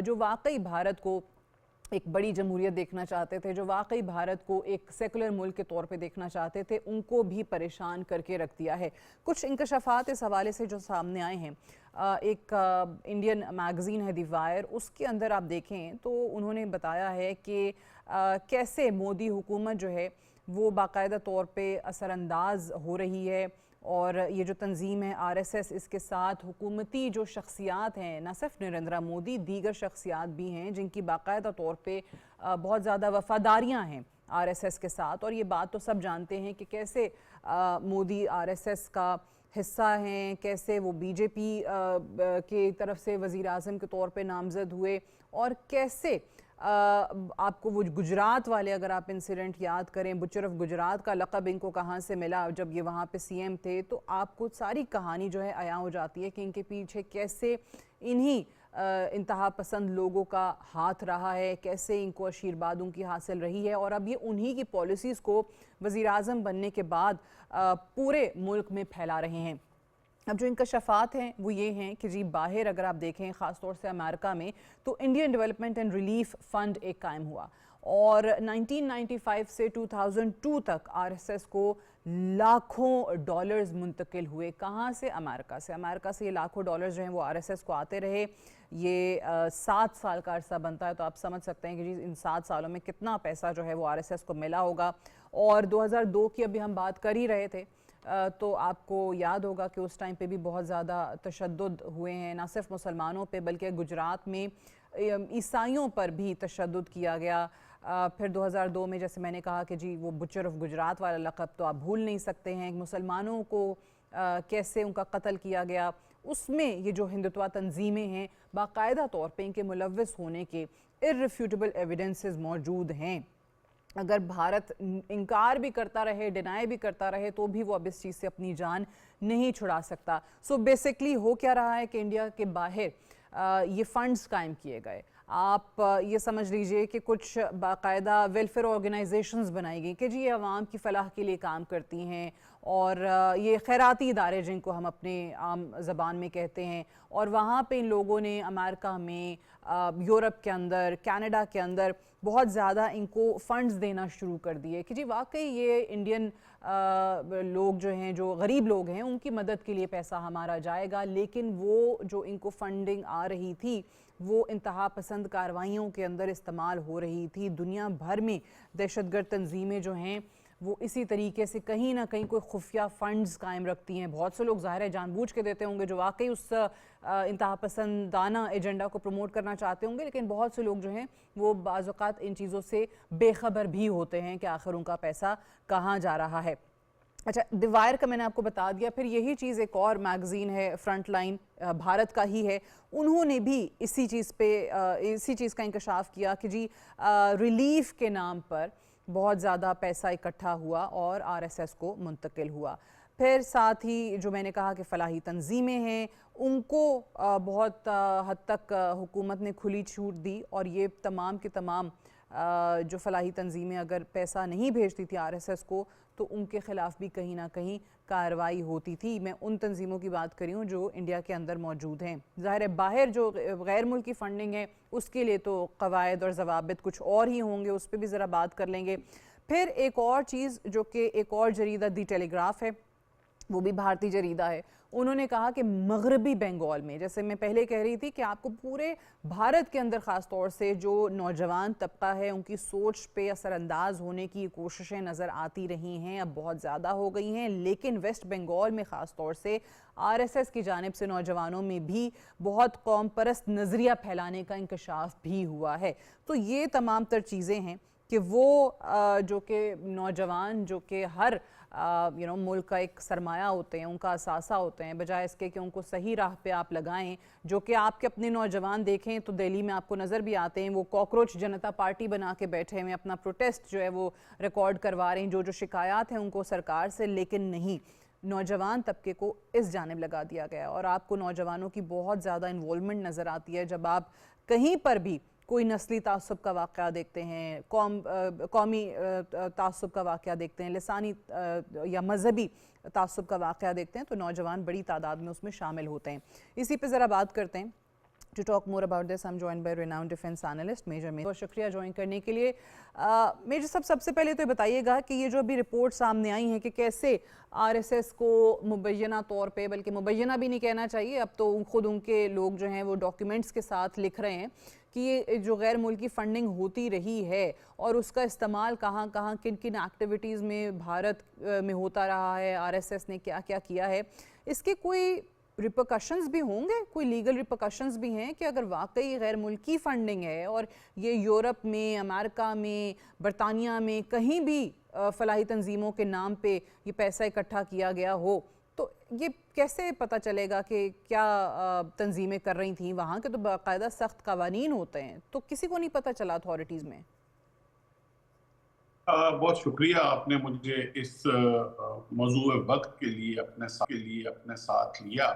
जो वाकई भारत को एक बड़ी जमहूरियत देखना चाहते थे, जो वाकई भारत को एक सेकुलर मुल्क के तौर पे देखना चाहते थे, उनको भी परेशान करके रख दिया है। कुछ इंकशाफात इस हवाले से जो सामने आए हैं, एक इंडियन मैगज़ीन है दी वायर, उसके अंदर आप देखें तो उन्होंने बताया है कि कैसे मोदी हुकूमत जो है वो बाकायदा तौर पे असरअंदाज हो रही है और ये जो तंजीम है RSS, इसके साथ हुकूमती जो शख्सियात हैं, न सिर्फ नरेंद्र मोदी, दीगर शख्सियात भी हैं जिनकी बाकायदा तौर पे बहुत ज़्यादा वफ़ादारियाँ हैं RSS के साथ। और ये बात तो सब जानते हैं कि कैसे मोदी RSS का हिस्सा हैं, कैसे वो बीजेपी के तरफ से वज़ीर आज़म के तौर पे नामज़द हुए, और कैसे आपको वो गुजरात वाले, अगर आप इंसिडेंट याद करें, बुचर ऑफ गुजरात का लक़ब इनको कहाँ से मिला जब ये वहाँ पे CM थे, तो आपको सारी कहानी जो है आया हो जाती है कि इनके पीछे कैसे इन्हीं इंतहा पसंद लोगों का हाथ रहा है, कैसे इनको आशीर्वाद उनकी हासिल रही है, और अब ये उन्हीं की पॉलिसीज़ को वज़ीर आज़म बनने के बाद पूरे मुल्क में फैला रहे हैं। अब जो इंकशाफात हैं वो ये हैं कि जी बाहर अगर आप देखें, ख़ास तौर से अमेरिका में, तो Indian development and relief fund एक कायम हुआ, और 1995 से 2002 तक RSS को लाखों डॉलर्स मुंतकिल हुए। कहाँ से? अमेरिका से। अमेरिका से ये लाखों डॉलर्स जो हैं वो RSS को आते रहे। ये 7 साल का अरसा बनता है, तो आप समझ सकते हैं कि जी इन 7 सालों में कितना पैसा जो है वो RSS को मिला होगा। और 2002 की अभी हम बात कर ही रहे थे, तो आपको याद होगा कि उस टाइम पे भी बहुत ज़्यादा तशद्दुद हुए हैं, ना सिर्फ मुसलमानों पे बल्कि गुजरात में ईसाइयों पर भी तशद्दुद किया गया। फिर 2002 में जैसे मैंने कहा कि जी वो बुचर ऑफ गुजरात वाला लक़ब तो आप भूल नहीं सकते हैं। मुसलमानों को कैसे उनका कत्ल किया गया, उसमें ये जो हिंदुत्व तंजीमें हैं, बाकायदा तौर पे इनके मुलव्वस होने के इर्रिफ्यूटेबल एविडेंसेस मौजूद हैं। अगर भारत इनकार भी करता रहे, डिनाई भी करता रहे, तो भी वो अब इस चीज़ से अपनी जान नहीं छुड़ा सकता। सो बेसिकली हो क्या रहा है कि इंडिया के बाहर ये फ़ंड्स कायम किए गए। आप ये समझ लीजिए कि कुछ बाकायदा वेलफेयर ऑर्गेनाइजेशंस बनाई गई कि जी ये अवाम की फ़लाह के लिए काम करती हैं, और ये खैराती इदारे जिनको हम अपने आम ज़बान में कहते हैं, और वहाँ पे इन लोगों ने अमेरिका में, यूरोप के अंदर, कनाडा के अंदर बहुत ज़्यादा इनको फ़ंड्स देना शुरू कर दिए कि जी वाकई ये इंडियन लोग जो हैं, जो गरीब लोग हैं, उनकी मदद के लिए पैसा हमारा जाएगा। लेकिन वो जो इनको फंडिंग आ रही थी वो इंतहा पसंद कार्रवाइयों के अंदर इस्तेमाल हो रही थी। दुनिया भर में दहशतगर्द तंजीमें जो हैं वो इसी तरीके से कहीं ना कहीं कोई खुफिया फ़ंड्स कायम रखती हैं। बहुत से लोग ज़ाहिर है जानबूझ के देते होंगे जो वाकई उस इंतहा पसंदाना एजेंडा को प्रमोट करना चाहते होंगे, लेकिन बहुत से लोग जो हैं वो बाज़ औक़ात इन चीज़ों से बेखबर भी होते हैं कि आखिर उनका पैसा कहाँ जा रहा है। अच्छा, द वायर का मैंने आपको बता दिया। फिर यही चीज़ एक और मैगज़ीन है, फ्रंट लाइन, भारत का ही है, उन्होंने भी इसी चीज़ का इंकशाफ किया कि जी रिलीफ के नाम पर बहुत ज़्यादा पैसा इकट्ठा हुआ और RSS को मुंतकिल हुआ। फिर साथ ही जो मैंने कहा कि फ़लाही तंजीमें हैं, उनको बहुत हद तक हुकूमत ने खुली छूट दी, और ये तमाम की तमाम जो फ़लाही तंजीमें अगर पैसा नहीं भेजती थी RSS को, तो उनके ख़िलाफ़ भी कहीं ना कहीं कार्रवाई होती थी। मैं उन तंजीमों की बात कर रही हूँ जो इंडिया के अंदर मौजूद हैं। ज़ाहिर है बाहर जो गैर मुल्की फ़ंडिंग है उसके लिए तो कवायद और ज़वाबित कुछ और ही होंगे, उस पर भी ज़रा बात कर लेंगे। फिर एक और चीज़ जो कि एक और जरीदा दी टेलीग्राफ है, वो भी भारतीय जरीदा है, उन्होंने कहा कि मगरबी बंगाल में, जैसे मैं पहले कह रही थी कि आपको पूरे भारत के अंदर ख़ास तौर से जो नौजवान तबका है उनकी सोच पे असरअंदाज होने की कोशिशें नज़र आती रही हैं, अब बहुत ज़्यादा हो गई हैं। लेकिन वेस्ट बंगाल में ख़ास तौर से RSS की जानिब से नौजवानों में भी बहुत कौम परस्त नज़रिया फैलाने का इंकशाफ भी हुआ है। तो ये तमाम तर चीज़ें हैं कि वो जो कि नौजवान जो कि हर मुल्क का एक सरमाया होते हैं, उनका असासा होते हैं, बजाय इसके कि उनको सही राह पे आप लगाएं। जो कि आपके अपने नौजवान देखें तो दिल्ली में आपको नज़र भी आते हैं, वो कॉकरोच जनता पार्टी बना के बैठे हुए अपना प्रोटेस्ट जो है वो रिकॉर्ड करवा रहे हैं, जो शिकायत हैं उनको सरकार से। लेकिन नहीं, नौजवान तबके को इस जानिब लगा दिया गया, और आपको नौजवानों की बहुत ज़्यादा इन्वॉल्वमेंट नज़र आती है जब आप कहीं पर भी कोई नस्ली तासुब का वाक़या देखते हैं, कौमी तासुब का वाक़या देखते हैं, लिसानी या मजहबी तासुब का वाक़या देखते हैं, तो नौजवान बड़ी तादाद में उसमें शामिल होते हैं। इसी पे ज़रा बात करते हैं। To talk more about this I am joined by renowned defence analyst major में। बहुत शुक्रिया ज्वाइन करने के लिए। मेजर साहब, सबसे पहले तो बताइएगा कि ये जो अभी रिपोर्ट सामने आई है कि कैसे RSS को मुबैना तौर पे, बल्कि मुबैना भी नहीं कहना चाहिए, अब तो खुद उनके लोग जो हैं वो डॉक्यूमेंट्स के साथ लिख रहे हैं कि ये जो गैर मुल्की फंडिंग होती रही है और उसका इस्तेमाल कहाँ कहाँ किन किन एक्टिविटीज़ में भारत में होता रहा है, आरएसएस ने क्या क्या किया है, इसके कोई रिपरकशंस भी होंगे, कोई लीगल रिपरकशंस भी हैं कि अगर वाकई गैर मुल्की फंडिंग है और ये यूरोप में, अमेरिका में, बरतानिया में कहीं भी फलाही तंजीमों के नाम पे ये पैसा इकट्ठा किया गया हो, तो ये कैसे पता चलेगा कि क्या तंजीमें कर रही थी? वहाँ के तो बाकायदा सख्त कवानीन होते हैं, तो किसी को नहीं पता चला अथॉरिटीज़ में। बहुत शुक्रिया, आपने मुझे इस मौजूद वक्त के लिए अपने साथ लिया।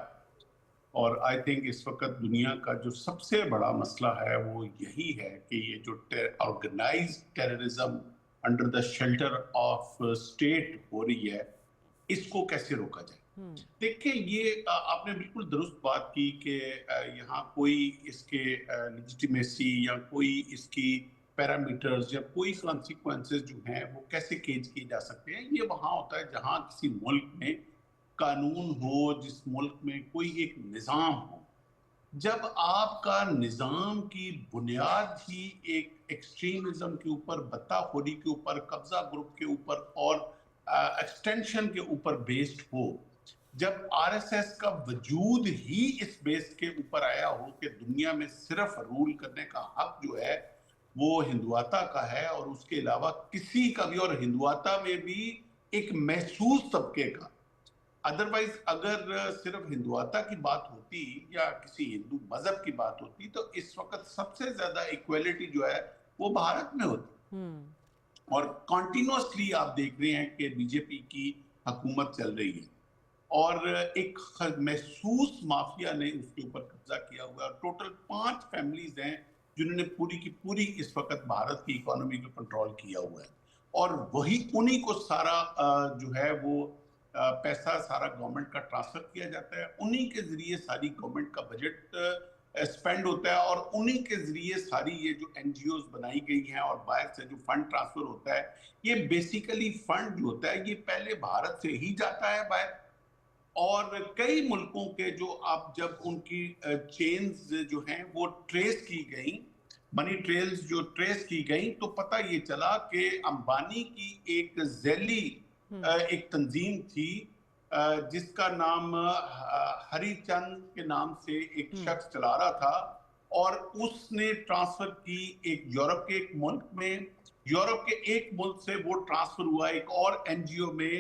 और आई थिंक इस वक्त दुनिया का जो सबसे बड़ा मसला है वो यही है कि ये जो organised terrorism under the shelter of state हो रही है, इसको कैसे रोका जाए। देखिए, ये आपने बिल्कुल दुरुस्त बात की कि यहाँ कोई इसके लेजिटिमेसी या कोई इसकी पैरामीटर्स या कोई कॉन्सिक्वेंसेस जो हैं वो कैसे केज किए जा सकते हैं। ये वहाँ होता है जहाँ किसी मुल्क में कानून हो, जिस मुल्क में कोई एक निज़ाम हो। जब आपका निज़ाम की बुनियाद ही एक एक्सट्रीमिज्म के ऊपर, बत्ताखोरी के ऊपर, कब्जा ग्रुप के ऊपर और एक्सटेंशन के ऊपर बेस्ड हो, जब आरएसएस का वजूद ही इस बेस के ऊपर आया हो कि दुनिया में सिर्फ रूल करने का हक जो है वो हिंदुआता का है और उसके अलावा किसी का भी, और हिंदुआता में भी एक महसूस तबके का। अदरवाइज अगर सिर्फ हिंदुआता की बात होती या किसी हिंदू मजहब की बात होती तो इस वक्त सबसे ज्यादा इक्वलिटी जो है वो भारत में होती। और कॉन्टिन्यूसली आप देख रहे हैं कि बीजेपी की हुकूमत चल रही है और एक महसूस माफिया ने उसके ऊपर कब्जा किया हुआ है। टोटल 5 फैमिलीज हैं जिन्होंने पूरी की पूरी इस वक्त भारत की इकोनॉमी को कंट्रोल किया हुआ है और वही उन्हीं को सारा जो है वो पैसा सारा गवर्नमेंट का ट्रांसफर किया जाता है, उन्हीं के जरिए सारी गवर्नमेंट का बजट स्पेंड होता है और उन्हीं के जरिए सारी ये जो एनजीओज बनाई गई हैं और बाहर से जो फंड ट्रांसफर होता है, ये बेसिकली फंड जो होता है ये पहले भारत से ही जाता है बाहर। और कई मुल्कों के जो आप जब उनकी चेन्स जो हैं वो ट्रेस की गई, मनी ट्रेल्स जो ट्रेस की गई, तो पता ये चला कि अंबानी की एक जैली एक तंजीम थी जिसका नाम हरिचंद के नाम से एक शख्स चला रहा था और उसने ट्रांसफर की एक यूरोप के एक मुल्क में, यूरोप के एक मुल्क से वो ट्रांसफर हुआ एक और एनजीओ में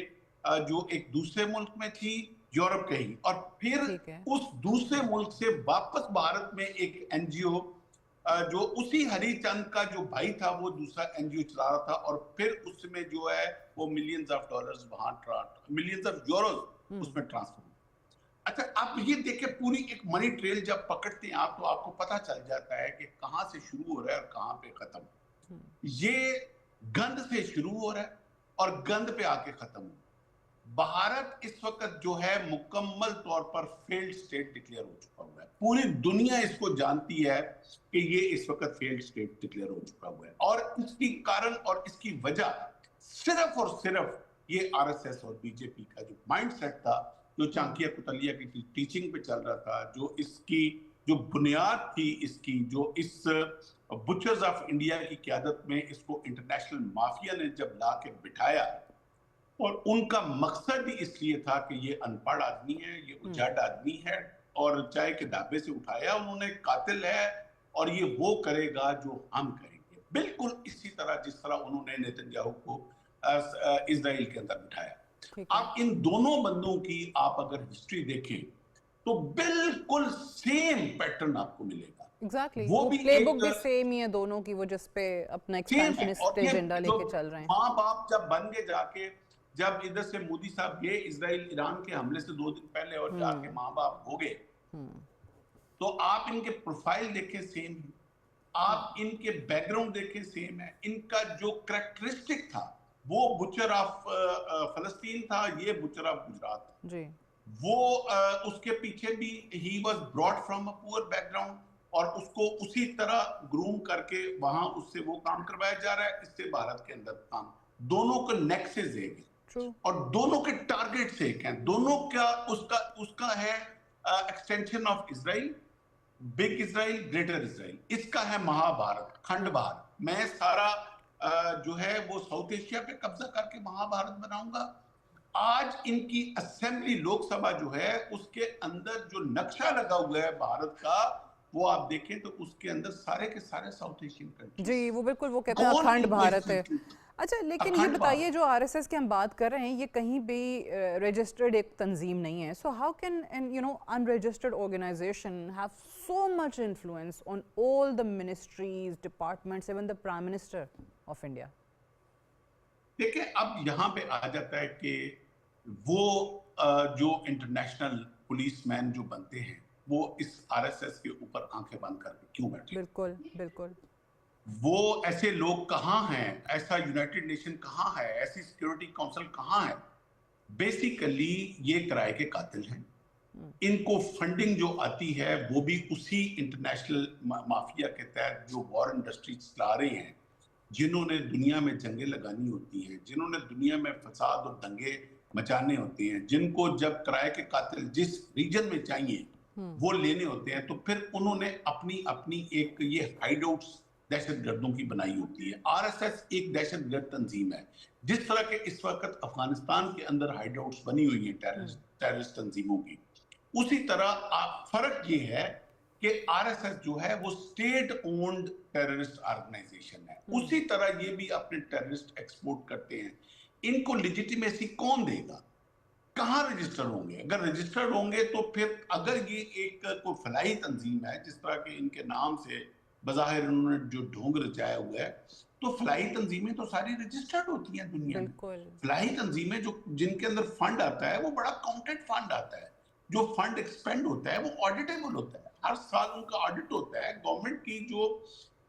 जो एक दूसरे मुल्क में थी, यूरोप के ही, और फिर उस दूसरे मुल्क से वापस भारत में एक एनजीओ जो उसी हरिचंद का जो भाई था वो दूसरा एनजीओ चला रहा था और फिर उसमें जो है वो मिलियंस ऑफ डॉलर्स वहां मिलियंस ऑफ यूरोस उसमें ट्रांसफर हुए। अच्छा, आप ये देखें पूरी एक मनी ट्रेल जब पकड़ते हैं आप तो आपको पता चल जाता है कि कहां से शुरू हो रहा है और कहां पे खत्म। ये गंद से शुरू हो रहा है और गंद पे आके खत्म हो। भारत इस वक्त जो है मुकम्मल तौर पर फेल्ड स्टेट डिक्लेयर हो चुका हुआ है। पूरी दुनिया इसको जानती है कि ये इस वक्त फेल्ड स्टेट डिक्लेयर हो चुका हुआ है और इसकी कारण और इसकी वजह सिर्फ और सिर्फ ये आरएसएस और बीजेपी का जो माइंडसेट था, जो चाणक्य कुतलिया की टीचिंग पे चल रहा था, जो इसकी जो बुनियाद थी, इसकी जो इस बुचर्स ऑफ इंडिया की क़यादत में इसको इंटरनेशनल माफिया ने जब ला के बिठाया और उनका मकसद ही इसलिए था कि ये अनपढ़ आदमी है, ये उजाड़ आदमी है और चाय के ढाबे से उठाया उन्होंने, कातिल है और ये वो करेगा जो हम करेंगे। बिल्कुल इसी तरह जिस तरह उन्होंने नेतन्याहू को इजराइल के अंदर बिठाया। आप इन दोनों बंदों की आप अगर हिस्ट्री देखें तो बिल्कुल सेम पैटर्न आपको मिलेगा। एग्जैक्टली, वो भी प्लेबुक भी सेम ही है दोनों की, वो जिस पे अपना एक्सपेंशनिस्ट एजेंडा लेके चल रहे हैं। माँ बाप जब बन के जाके, जब इधर से मोदी साहब गए इजराइल ईरान के हमले से 2 दिन पहले और जाके माँ बाप हो गए, तो आप इनके प्रोफाइल देखें सेम है, आप इनके बैकग्राउंड देखें सेम है, इनका जो कैरेक्टरिस्टिक था वो बुचर ऑफ फलस्तीन था, ये बुचर ऑफ गुजरात जी। वो उसके पीछे भी he was brought from a poor background और उसको उसी तरह ग्रूम करके वहां उससे वो काम करवाया जा रहा है, इससे भारत के अंदर काम। दोनों के नेक्सेस एक है और दोनों के टारगेट्स एक हैं, दोनों का उसका है extension of Israel big Israel, greater Israel, इसका है महाभारत, खंड भारत। मैं सारा जो है वो साउथ एशिया पे कब्जा करके महाभारत बनाऊंगा। आज इनकी असेंबली लोकसभा जो है उसके अंदर जो नक्शा लगा हुआ है भारत का, वो आप देखें तो उसके अंदर सारे के सारे साउथ एशियन कंट्रीज। जी, वो बिल्कुल वो कहते हैं अखंड भारत है। अच्छा, लेकिन ये अखंड बताइए भारत। जो आरएसएस की हम बात कर रहे हैं, ये कहीं भी रजिस्टर्ड एक तंजीम नहीं है। So how can an unregistered organisation have so much influence on all the ministries, departments, even the prime minister of India? देखिए, अब यहाँ पे आ जाता है कि वो जो इंटरनेशनल पुलिसमैन जो बनते हैं वो इस आरएसएस के ऊपर आंखें बंद करके क्यों बैठे? बिल्कुल बिल्कुल। वो ऐसे लोग कहाँ हैं? ऐसा यूनाइटेड नेशन कहाँ है? ऐसी सिक्योरिटी काउंसिल कहाँ है? बेसिकली ये किराए के कातिल हैं। इनको फंडिंग जो आती है वो भी उसी इंटरनेशनल माफिया के तहत जो वॉर इंडस्ट्रीज चला रहे हैं, जिन्होंने दुनिया में जंगें लगानी होती हैं, जिन्होंने दुनिया में फसाद और दंगे मचाने होते हैं, जिनको जब किराए के कातिल जिस रीजन में चाहिए वो लेने होते हैं, तो फिर उन्होंने अपनी अपनी एक ये हाइडआउट्स दहशतगर्दों की बनाई होती है। आरएसएस एक दहशतगर्द तंजीम है। जिस तरह के इस वक्त अफगानिस्तान के अंदर हाइडआउट्स बनी हुई हैं टेररिस्ट तंजीमों की, उसी तरह फर्क ये है कि आरएसएस जो है वो स्टेट ओन्ड टेररिस्ट ऑर्गेनाइजेशन है। उसी तरह ये भी अपने टेररिस्ट एक्सपोर्ट करते हैं। इनको लेजिटिमेसी कौन देगा? कहाँ रजिस्टर होंगे? अगर रजिस्टर्ड होंगे तो फिर अगर ये एक कोई फलाई तंजीम है, जिस तरह के इनके नाम से बज़ाहिर उन्होंने जो ढोंग रचाया हुआ है, तो फलाई तंजीमें तो सारी रजिस्टर्ड होती हैं दुनिया में। फलाई तंजीमें जो जिनके अंदर फंड आता है वो बड़ा काउंटेड फंड आता है। जो फंड एक्सपेंड होता है वो ऑडिटेबल होता है, हर साल उनका ऑडिट होता है। गवर्नमेंट की जो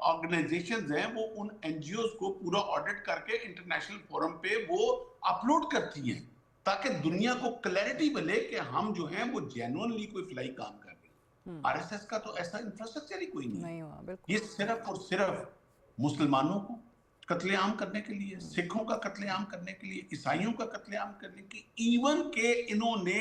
ऑर्गेनाइजेशंस हैं वो उन एनजीओज को पूरा ऑडिट करके इंटरनेशनल फोरम पे वो अपलोड करती हैं, ताकि दुनिया को क्लैरिटी मिले कि हम जो हैं वो जेन्युइनली कोई फ्लाई काम कर रहे हैं। आरएसएस का तो ऐसा इंफ्रास्ट्रक्चर ही कोई नहीं हुआ, है। ये सिर्फ और सिर्फ मुसलमानों को कत्लेआम करने के लिए, सिखों का कत्लेआम करने के लिए, ईसाइयों का कत्लेआम करने की, इवन के इन्होंने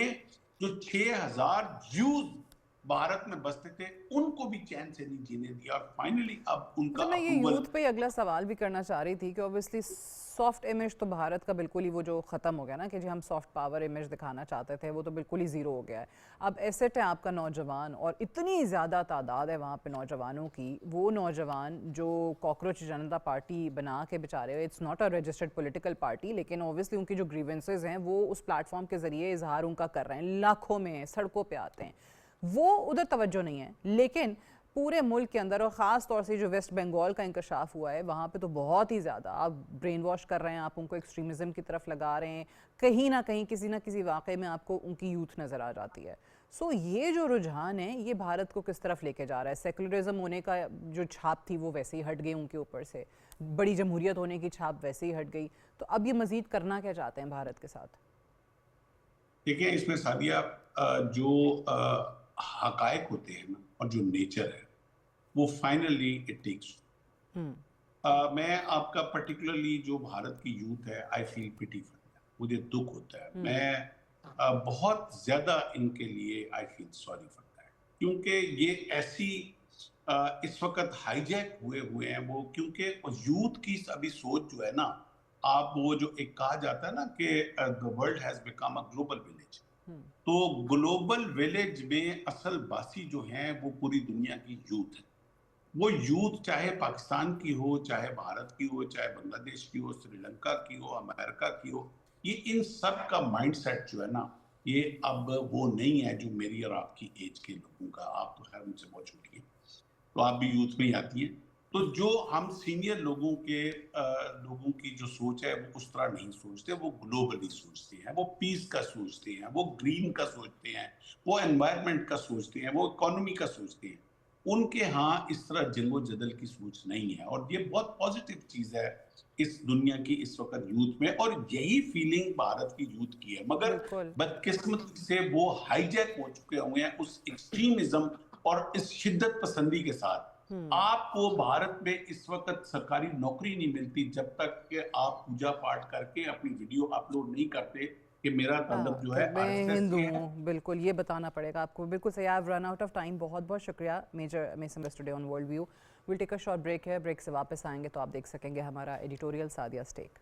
जो 6000 ज्यूज भारत में बसते थे उनको भी चैन से नहीं जीने दिया। और फाइनली अब उनका मैं ये यूथ पे अगला सवाल भी करना चाह रही थी कि ऑब्वियसली सॉफ्ट इमेज तो भारत का बिल्कुल ही वो जो ख़त्म हो गया ना, कि जी हम सॉफ्ट पावर इमेज दिखाना चाहते थे, वो तो बिल्कुल ही ज़ीरो हो गया है। अब एसेट है आपका नौजवान, और इतनी ज़्यादा तादाद है वहाँ पे नौजवानों की। वो नौजवान जो कॉकरोच जनता पार्टी बना के बेचारे, it's not a registered political party, लेकिन ऑब्वियसली उनकी जो ग्रीवेंसेज हैं वो उस प्लेटफॉर्म के ज़रिए इजहार उनका कर रहे हैं, लाखों में सड़कों पर आते हैं, वो उधर तवज्जो नहीं है। लेकिन पूरे मुल्क के अंदर और ख़ास तौर से जो वेस्ट बंगाल का इंकशाफ हुआ है, वहाँ पे तो बहुत ही ज़्यादा आप ब्रेन वॉश कर रहे हैं, आप उनको एक्सट्रीमिज़म की तरफ लगा रहे हैं, कहीं ना कहीं किसी ना किसी वाक़े में आपको उनकी यूथ नज़र आ जाती है। सो ये जो रुझान है ये भारत को किस तरफ लेके जा रहा है? सेकुलरिज्म होने का जो छाप थी वो वैसे ही हट गई उनके ऊपर से, बड़ी जमहूरियत होने की छाप वैसे ही हट गई, तो अब ये मज़ीद करना क्या चाहते हैं भारत के साथ? देखिए, इसमें सादिया जो हकायक होते हैं ना और जो नेचर है वो फाइनली इट टेक्स। मैं आपका पर्टिकुलरली जो भारत की यूथ है, I feel pity for them, मुझे दुख होता है। मैं बहुत ज्यादा इनके लिए I feel sorry for that, क्योंकि ये ऐसी इस वक्त हाईजैक हुए हैं वो, क्योंकि यूथ की अभी सोच जो है ना, आप वो जो एक कहा जाता है ना कि the world has become a global village, तो ग्लोबल विलेज में असल बासी जो हैं वो पूरी दुनिया की यूथ है। वो यूथ चाहे पाकिस्तान की हो, चाहे भारत की हो, चाहे बांग्लादेश की हो, श्रीलंका की हो, अमेरिका की हो, ये इन सब का माइंडसेट जो है ना, ये अब वो नहीं है जो मेरी और आपकी एज के लोगों का। आप तो खैर मुझसे बहुत छोटी हैं, तो आप भी यूथ में ही आती हैं। तो जो हम सीनियर लोगों की जो सोच है वो उस तरह नहीं सोचते, वो ग्लोबली सोचते हैं, वो पीस का सोचते हैं, वो ग्रीन का सोचते हैं, वो एनवायरनमेंट का सोचते हैं, वो इकोनॉमी का सोचते हैं। उनके यहाँ इस तरह जंगो जदल की सोच नहीं है, और ये बहुत पॉजिटिव चीज है इस दुनिया की इस वक्त यूथ में, और यही फीलिंग भारत की यूथ की है। मगर बदकिस्मती से वो हाईजैक हो चुके हुए हैं उस एक्सट्रीमिज्म और इस शिद्दत पसंदी के साथ। आपको भारत में इस वक्त सरकारी नौकरी नहीं मिलती जब तक कि आप पूजा पाठ करके अपनी वीडियो अपलोड नहीं करते कि मेरा ताल्लुक जो है मैं आरएसएस हिंदू से है। हूँ, बिल्कुल ये बताना पड़ेगा आपको। बिल्कुल सही, I run out of time. बहुत बहुत शुक्रिया major Mason today on World View. Will take a short break है, ब्रेक से वापस आएंगे तो आप देख सकेंगे हमारा एडिटोरियल सादिया स्टेक।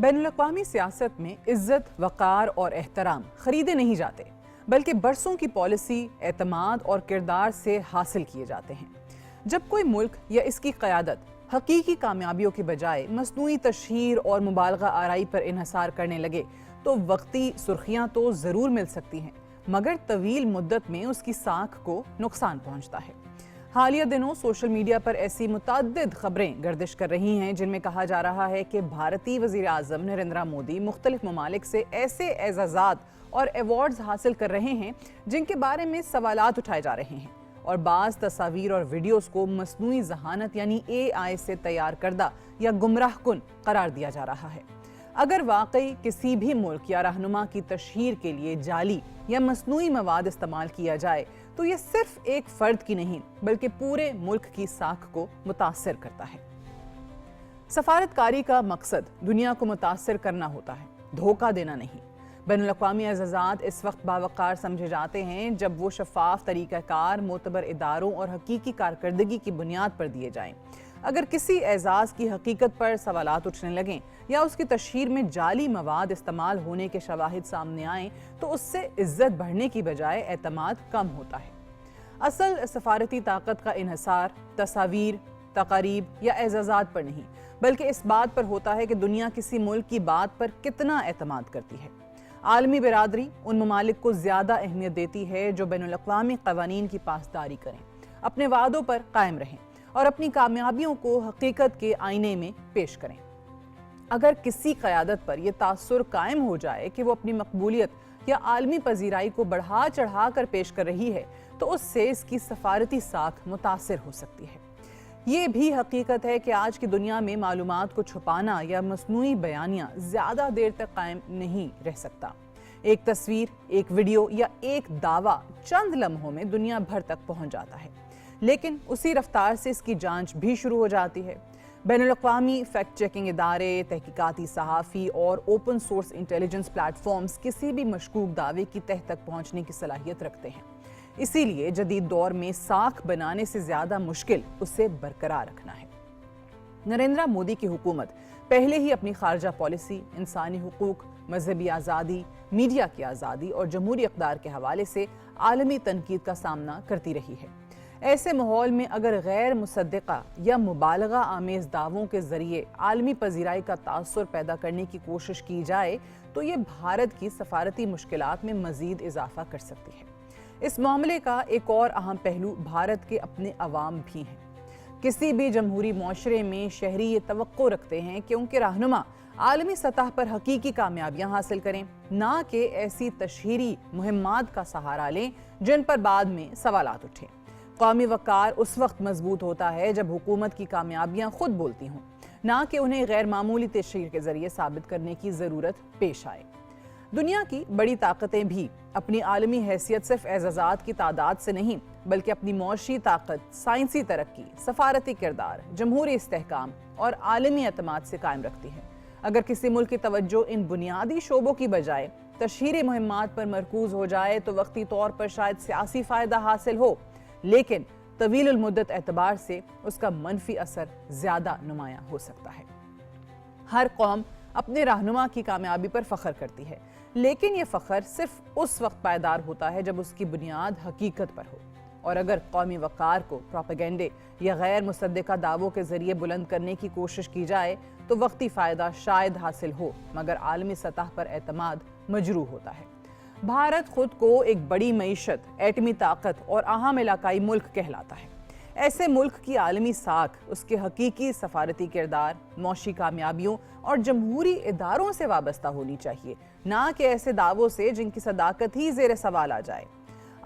बैनुल-अक़वामी सियासत में इज्जत, वक़ार और एहतराम खरीदे नहीं जाते, बल्कि बरसों की पॉलिसी, एतमाद और किरदार से हासिल किए जाते हैं। जब कोई मुल्क या इसकी क़यादत हकीकी कामयाबियों के बजाय मसनूई तशहीर और मुबालगा आराई पर इन्हसार करने लगे तो वक्ती सुर्खियाँ तो ज़रूर मिल सकती हैं, मगर तवील मुद्दत में उसकी साख को नुकसान पहुँचता है। हालिया दिनों सोशल मीडिया पर ऐसी मुतअद्दिद खबरें गर्दिश कर रही हैं जिनमें कहा जा रहा है कि भारतीय वज़ीर आज़म नरेंद्र मोदी मुख्तलिफ ममालिक से ऐसे एज़ाज़ात और अवार्ड्स हासिल कर रहे हैं जिनके बारे में सवालात उठाए जा रहे हैं, और बाज़ तस्वीर और वीडियोस को मसनूई ज़हानत यानी AI से तैयार करदा या गुमराह कुन करार दिया जा रहा है। अगर वाकई किसी भी मुल्क या रहनुमा की तशहीर के लिए जाली या मसनूई मवाद इस्तेमाल किया जाए तो ये सिर्फ एक फर्द की नहीं बल्कि पूरे मुल्क की साख को मुतासर करता है। सफारतकारी का मकसद दुनिया को मुतासर करना होता है, धोखा देना नहीं। बैनुल-अक़वामी एज़ाज़ात इस वक्त बावक़ार समझे जाते हैं जब वो शफ़ाफ़ तरीक़ाकार, मोतबर इदारों और हकीकी कारकर्दगी की बुनियाद पर दिए जाएं। अगर किसी एजाज़ की हकीकत पर सवालात उठने लगें या उसकी तशहीर में जाली मवाद इस्तेमाल होने के शवाहिद सामने आएँ तो उससे इज्जत बढ़ने की बजाय एतमाद कम होता है। असल सफारती ताकत का इन्हसार तस्वीर, तकारीब या एजाज़ात पर नहीं बल्कि इस बात पर होता है कि दुनिया किसी मुल्क की बात पर कितना एतमाद करती है। आलमी बिरादरी उन ममालिक को ज़्यादा अहमियत देती है जो बैनुल-अक़वामी क़वानीन की पासदारी करें, अपने वादों पर कायम रहें और अपनी कामयाबियों को हकीकत के आईने में पेश करें। अगर किसी क़यादत पर यह तासुर कायम हो जाए कि वो अपनी मकबूलियत या आलमी पजीराई को बढ़ा चढ़ा कर पेश कर रही है तो उससे इसकी सफारती साख मुतासिर हो सकती है। ये भी हकीकत है कि आज की दुनिया में मालूमात को छुपाना या मसनूई बयानिया ज़्यादा देर तक कायम नहीं रह सकता। एक तस्वीर, एक वीडियो या एक दावा चंद लम्हों में दुनिया भर तक पहुंच जाता है, लेकिन उसी रफ्तार से इसकी जांच भी शुरू हो जाती है। बैनुल-अक़वामी फैक्ट चेकिंग इदारे, तहकीकाती सहाफ़ी और ओपन सोर्स इंटेलिजेंस प्लेटफॉर्म्स किसी भी मशकूक दावे की तह तक पहुंचने की सलाहियत रखते हैं। इसीलिए जदीद दौर में साख बनाने से ज़्यादा मुश्किल उसे बरकरार रखना है। नरेंद्र मोदी की हुकूमत पहले ही अपनी खारजा पॉलिसी, इंसानी हुकूक, मजहबी आज़ादी, मीडिया की आज़ादी और जमहूरी इक़्तिदार के हवाले से आलमी तनकीद का सामना करती रही है। ऐसे माहौल में अगर गैर मुसद्दिक़ा या मुबालगा आमेज़ दावों के ज़रिए आलमी पजीराई का तासुर पैदा करने की कोशिश की जाए तो ये भारत की सफारती मुश्किलात में मज़ीद इजाफा कर सकती है। इस मामले का एक और अहम पहलू भारत के अपने अवाम भी हैं। किसी भी जमहूरी मुआशरे में शहरी ये तवक्को रखते हैं कि उनके रहनुमा आलमी सतह पर हकीकी कामयाबियाँ हासिल करें, ना कि ऐसी तशहीरी मुहिम्मात का सहारा लें जिन पर बाद में सवालात उठें। कौमी वक़ार उस वक्त मजबूत होता है जब हुकूमत की कामयाबियाँ खुद बोलती हों, ना कि उन्हें गैर मामूली तशहीर के ज़रिए साबित करने की ज़रूरत पेश आए। दुनिया की बड़ी ताकतें भी अपनी आलमी हैसियत सिर्फ एज़ाज़ात की तादाद से नहीं बल्कि अपनी मौशी ताकत, साइंसी तरक्की, सफारती किरदार, जमहूरी इस्तेहकाम और आलमी एतमाद से कायम रखती है। अगर किसी मुल्क की तवज्जो इन बुनियादी शोबों की बजाय तशहीरी मुहिम्मात पर मरकूज हो जाए तो वक्ती तौर पर शायद सियासी फ़ायदा हासिल हो, लेकिन तवील मुद्दत एतबार से उसका मनफी असर ज़्यादा नुमायाँ हो सकता है। हर कौम अपने रहनुमा की कामयाबी पर फ़ख्र करती है, लेकिन यह फ़ख्र सिर्फ उस वक्त पायदार होता है जब उसकी बुनियाद हकीकत पर हो। और अगर कौमी वक़ार को प्रोपेगेंडे या गैर मुसद्दिक़ा दावों के ज़रिए बुलंद करने की कोशिश की जाए तो वक्ती फ़ायदा शायद हासिल हो, मगर आलमी सतह पर एतमाद मजरूह होता है। भारत खुद को एक बड़ी मईशत, एटमी ताकत और अहम इलाकाई मुल्क कहलाता है। ऐसे मुल्क की आलमी साख उसके हकीकी सफारती किरदार, मौशी कामयाबियों और जमहूरी इदारों से वाबस्ता होनी चाहिए, ना कि ऐसे दावों से जिनकी सदाकत ही जेर सवाल आ जाए।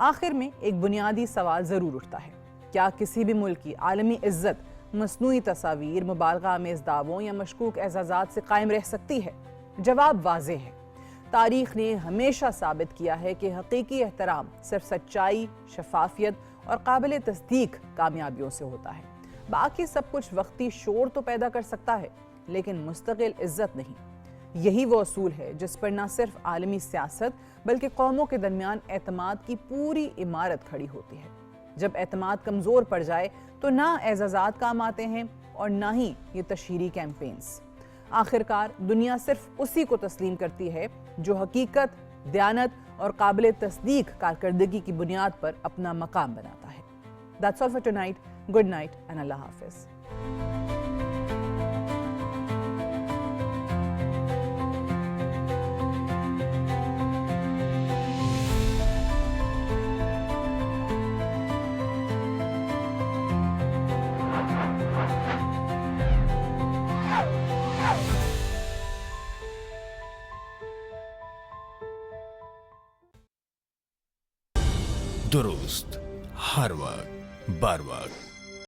आखिर में एक बुनियादी सवाल ज़रूर उठता है, क्या किसी भी मुल्क की आलमी इज्जत मसनूई तस्वीर, मुबालगा आमेज दावों या मशकूक एजाज़ात से कायम रह सकती है? जवाब वाज़ेह है। तारीख ने हमेशा साबित किया है कि हकीकी एहतराम सिर्फ सच्चाई, शफाफियत और काबिल तस्दीक कामयाबियों से होता है। बाकी सब कुछ वक्ती शोर तो पैदा कर सकता है, लेकिन मुस्तकिल इज्जत नहीं। यही वो असूल है जिस पर न सिर्फ आलमी सियासत बल्कि कौमों के दरमियान एतमाद की पूरी इमारत खड़ी होती है। जब एतमाद कमज़ोर पड़ जाए तो ना एजाज़ात काम आते हैं और ना ही ये तशहीरी कैंपेन्स। आखिरकार दुनिया सिर्फ उसी को तस्लीम करती है जो हकीकत, दयानत और काबिल तस्दीक कारकर्दगी की बुनियाद पर अपना मकाम बनाता है। That's all for tonight. Good night and Allah Hafiz. दुरुस्त, हर वक्त, बार वक्त।